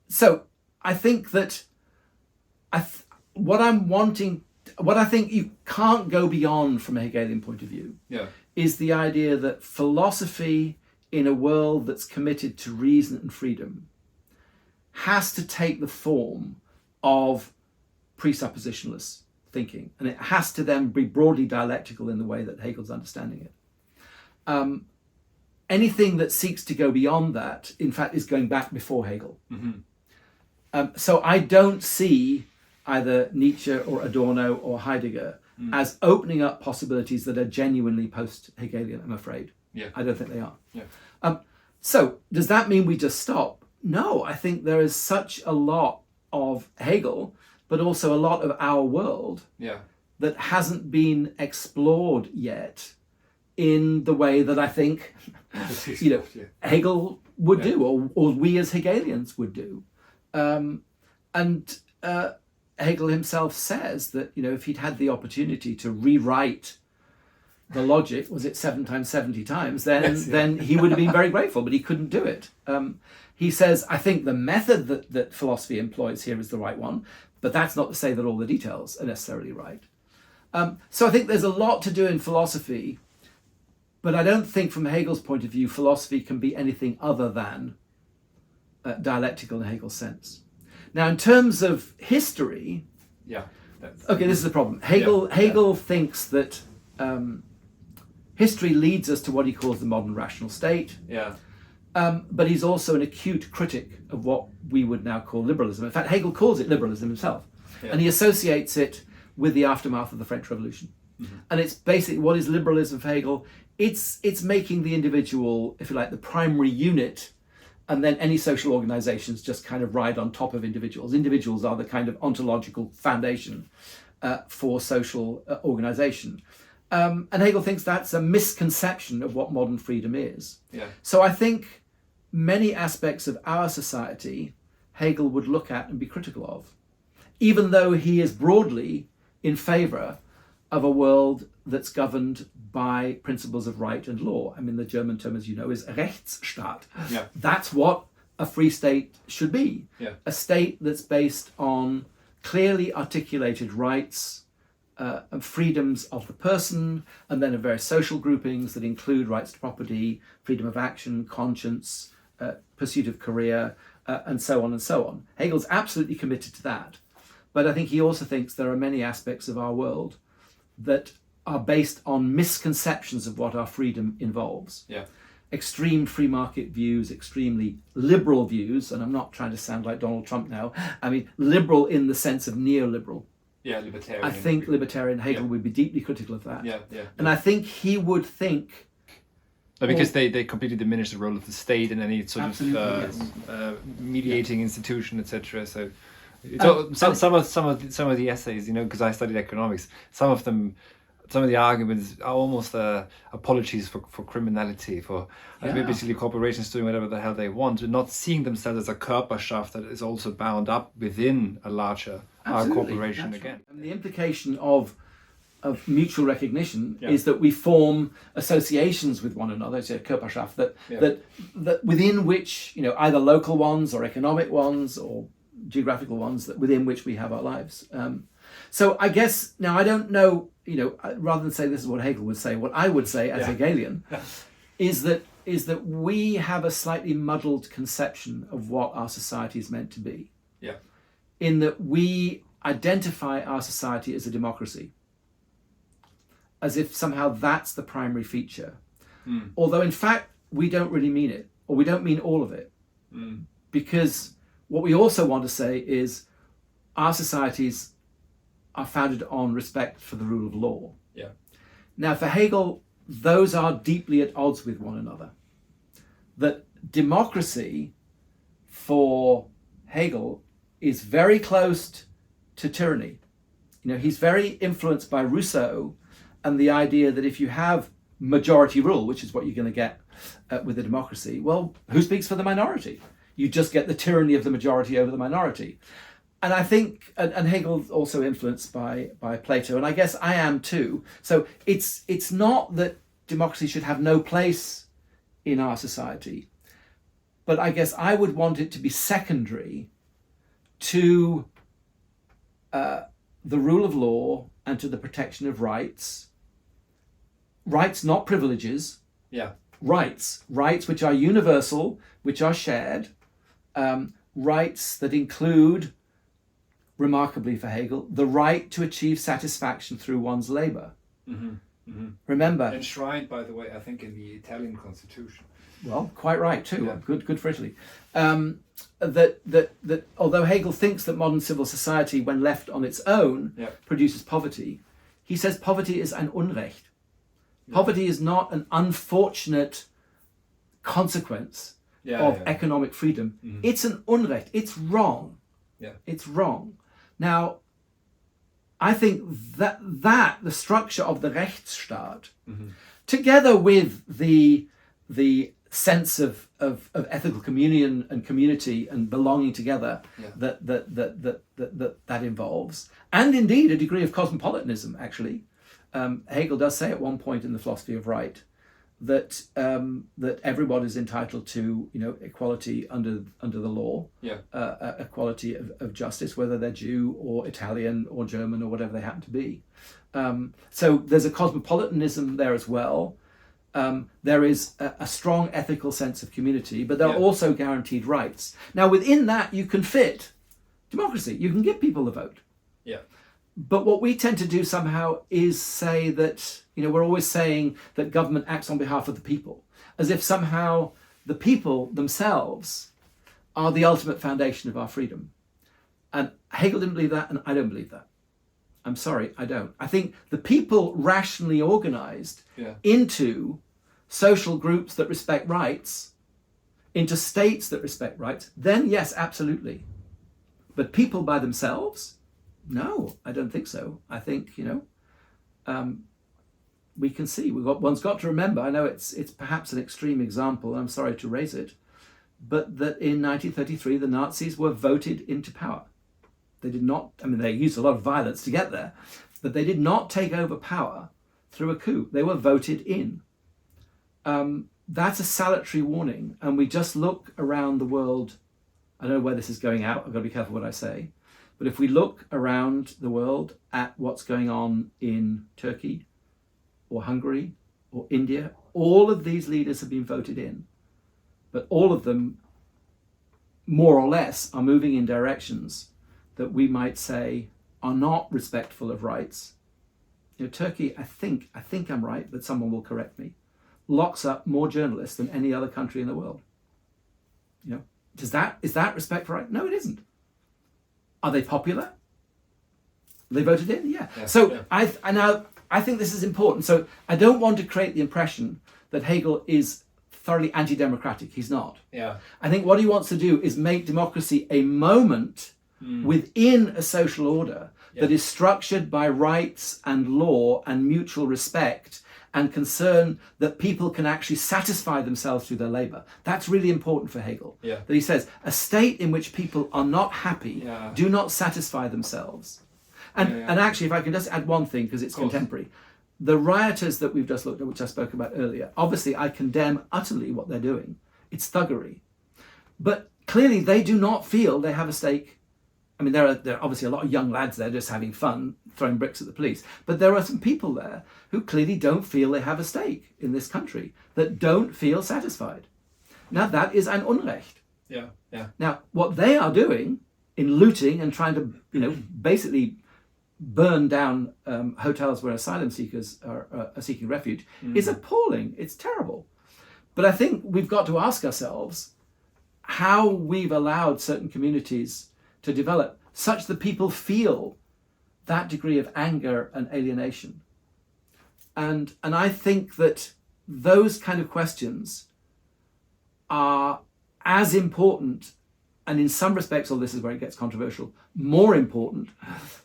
so I think that what I think you can't go beyond from a Hegelian point of view is the idea that philosophy in a world that's committed to reason and freedom has to take the form of presuppositionless thinking, and it has to then be broadly dialectical in the way that Hegel's understanding it. Anything that seeks to go beyond that, in fact, is going back before Hegel. So I don't see either Nietzsche or Adorno or Heidegger as opening up possibilities that are genuinely post-Hegelian, I'm afraid. Yeah. I don't think they are. Yeah. So does that mean we just stop? No, I think there is such a lot of Hegel, but also a lot of our world that hasn't been explored yet in the way that I think Hegel would do, or we as Hegelians would do. Hegel himself says that, if he'd had the opportunity to rewrite the logic, was it 7 times 70 times, then he would have been very grateful, but he couldn't do it. He says, I think the method that philosophy employs here is the right one, but that's not to say that all the details are necessarily right. So I think there's a lot to do in philosophy, but I don't think from Hegel's point of view, philosophy can be anything other than dialectical in Hegel's sense. Now, in terms of history, this is the problem. Hegel thinks that history leads us to what he calls the modern rational state. But he's also an acute critic of what we would now call liberalism. In fact, Hegel calls it liberalism himself, and he associates it with the aftermath of the French Revolution. And it's basically, what is liberalism for Hegel? It's making the individual, if you like, the primary unit, and then any social organizations just kind of ride on top of individuals. Individuals are the kind of ontological foundation for social organization. And Hegel thinks that's a misconception of what modern freedom is. So I think many aspects of our society Hegel would look at and be critical of, even though he is broadly in favor of a world that's governed by principles of right and law. I mean, the German term, as you know, is Rechtsstaat. That's what a free state should be. A state that's based on clearly articulated rights and freedoms of the person, and then of various social groupings that include rights to property, freedom of action, conscience, pursuit of career, and so on and so on. Hegel's absolutely committed to that. But I think he also thinks there are many aspects of our world that are based on misconceptions of what our freedom involves. Extreme free market views, extremely liberal views, and I'm not trying to sound like Donald Trump now. I mean, liberal in the sense of neoliberal. Libertarian. I think libertarian Hegel would be deeply critical of that. And I think he would think... Because they completely diminish the role of the state in any sort of mediating institution, etc. So, some of the essays, because I studied economics, some of them some of the arguments are almost apologies for criminality, for basically corporations doing whatever the hell they want, and not seeing themselves as a Körperschaft that is also bound up within a larger corporation again. Right. And the implication of mutual recognition is that we form associations with one another, so Körperschaft, that within which, either local ones or economic ones or geographical ones, that within which we have our lives. So I guess, now I don't know, rather than say this is what Hegel would say, what I would say as Hegelian is that we have a slightly muddled conception of what our society is meant to be. Yeah. In that we identify our society as a democracy, as if somehow that's the primary feature. Although in fact, we don't really mean it, or we don't mean all of it. Because what we also want to say is our societies are founded on respect for the rule of law. Yeah. Now, for Hegel, those are deeply at odds with one another. That democracy, for Hegel, is very close to tyranny. He's very influenced by Rousseau and the idea that if you have majority rule, which is what you're going to get with a democracy, well, who speaks for the minority? You just get the tyranny of the majority over the minority. And I think, and Hegel's also influenced by Plato, and I guess I am too. So it's not that democracy should have no place in our society, but I guess I would want it to be secondary to the rule of law and to the protection of rights. Rights, not privileges. Yeah. Rights which are universal, which are shared. Rights that include, remarkably for Hegel, the right to achieve satisfaction through one's labor. Remember, enshrined, by the way, I think in the Italian constitution. Well, quite right too. Yeah. Good for Italy. That although Hegel thinks that modern civil society, when left on its own, produces poverty, he says poverty is ein Unrecht. Poverty is not an unfortunate consequence of economic freedom. It's an Unrecht. It's wrong. It's wrong. Now, I think that the structure of the Rechtsstaat, together with the sense of ethical communion and community and belonging together that involves, and indeed a degree of cosmopolitanism, actually. Hegel does say at one point in the Philosophy of Right that everyone is entitled to equality under the law, equality of justice, whether they're Jew or Italian or German or whatever they happen to be. So there's a cosmopolitanism there as well. There is a strong ethical sense of community, but there are also guaranteed rights. Now within that you can fit democracy. You can give people the vote. Yeah. But what we tend to do somehow is say that, we're always saying that government acts on behalf of the people, as if somehow the people themselves are the ultimate foundation of our freedom. And Hegel didn't believe that, and I don't believe that. I'm sorry, I don't. I think the people rationally organized into social groups that respect rights, into states that respect rights, then yes, absolutely. But people by themselves? No, I don't think so. I think, we can see, one's got to remember, I know it's perhaps an extreme example, I'm sorry to raise it, but that in 1933 the Nazis were voted into power. They did not, they used a lot of violence to get there, but they did not take over power through a coup. They were voted in. That's a salutary warning, and we just look around the world. I don't know where this is going out, I've got to be careful what I say. But if we look around the world at what's going on in Turkey or Hungary or India, all of these leaders have been voted in. But all of them, more or less, are moving in directions that we might say are not respectful of rights. Turkey, I think I'm right, but someone will correct me, locks up more journalists than any other country in the world. Is that respect for rights? No, it isn't. Are they popular? They voted in, yeah. So I think this is important. So I don't want to create the impression that Hegel is thoroughly anti-democratic. He's not. Yeah. I think what he wants to do is make democracy a moment within a social order that is structured by rights and law and mutual respect and concern that people can actually satisfy themselves through their labour. That's really important for Hegel. Yeah. That he says, a state in which people are not happy, do not satisfy themselves. And actually, if I can just add one thing, because it's contemporary, the rioters that we've just looked at, which I spoke about earlier, obviously I condemn utterly what they're doing. It's thuggery. But clearly they do not feel they have a stake. I mean, there are obviously a lot of young lads there just having fun, throwing bricks at the police. But there are some people there who clearly don't feel they have a stake in this country, that don't feel satisfied. Now, that is an Unrecht. Yeah, yeah. Now, what they are doing in looting and trying to, basically burn down hotels where asylum seekers are seeking refuge is appalling. It's terrible. But I think we've got to ask ourselves how we've allowed certain communities to develop such that people feel that degree of anger and alienation. And I think that those kind of questions are as important, and in some respects, this is where it gets controversial, more important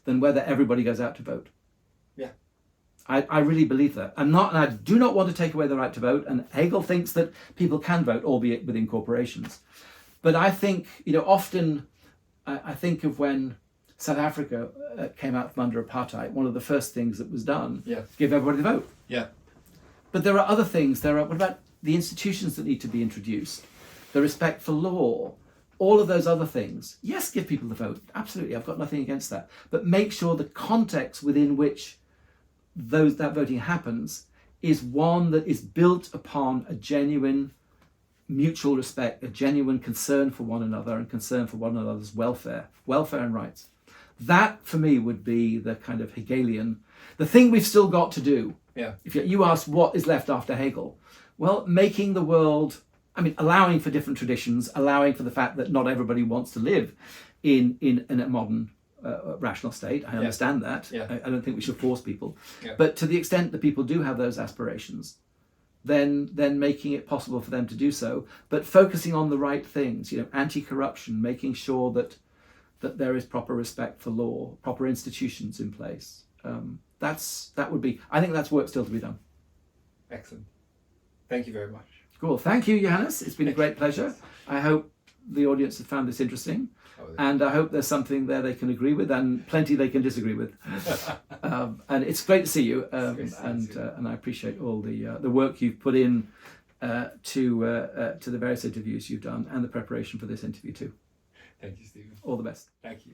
than whether everybody goes out to vote. Yeah. I really believe that. And I do not want to take away the right to vote, and Hegel thinks that people can vote, albeit within corporations. But I think, often I think of when South Africa came out from under apartheid, one of the first things that was done, give everybody the vote. Yeah. But there are other things. What about the institutions that need to be introduced? The respect for law, all of those other things. Yes, give people the vote. Absolutely, I've got nothing against that. But make sure the context within which that voting happens is one that is built upon a genuine mutual respect, a genuine concern for one another and concern for one another's welfare and rights. That, for me, would be the kind of Hegelian, the thing we've still got to do. Yeah. If you ask what is left after Hegel, well, making the world, allowing for different traditions, allowing for the fact that not everybody wants to live in a modern rational state. I understand that. Yeah. I don't think we should force people. Yeah. But to the extent that people do have those aspirations, then making it possible for them to do so, but focusing on the right things, anti-corruption, making sure that there is proper respect for law, proper institutions in place. I think that's work still to be done. Excellent. Thank you very much. Cool. Thank you, Johannes. It's been a great pleasure. I hope the audience have found this interesting. And I hope there's something there they can agree with and plenty they can disagree with. And it's great to see you. And I appreciate all the work you've put in to the various interviews you've done and the preparation for this interview too. Thank you, Stephen. All the best. Thank you.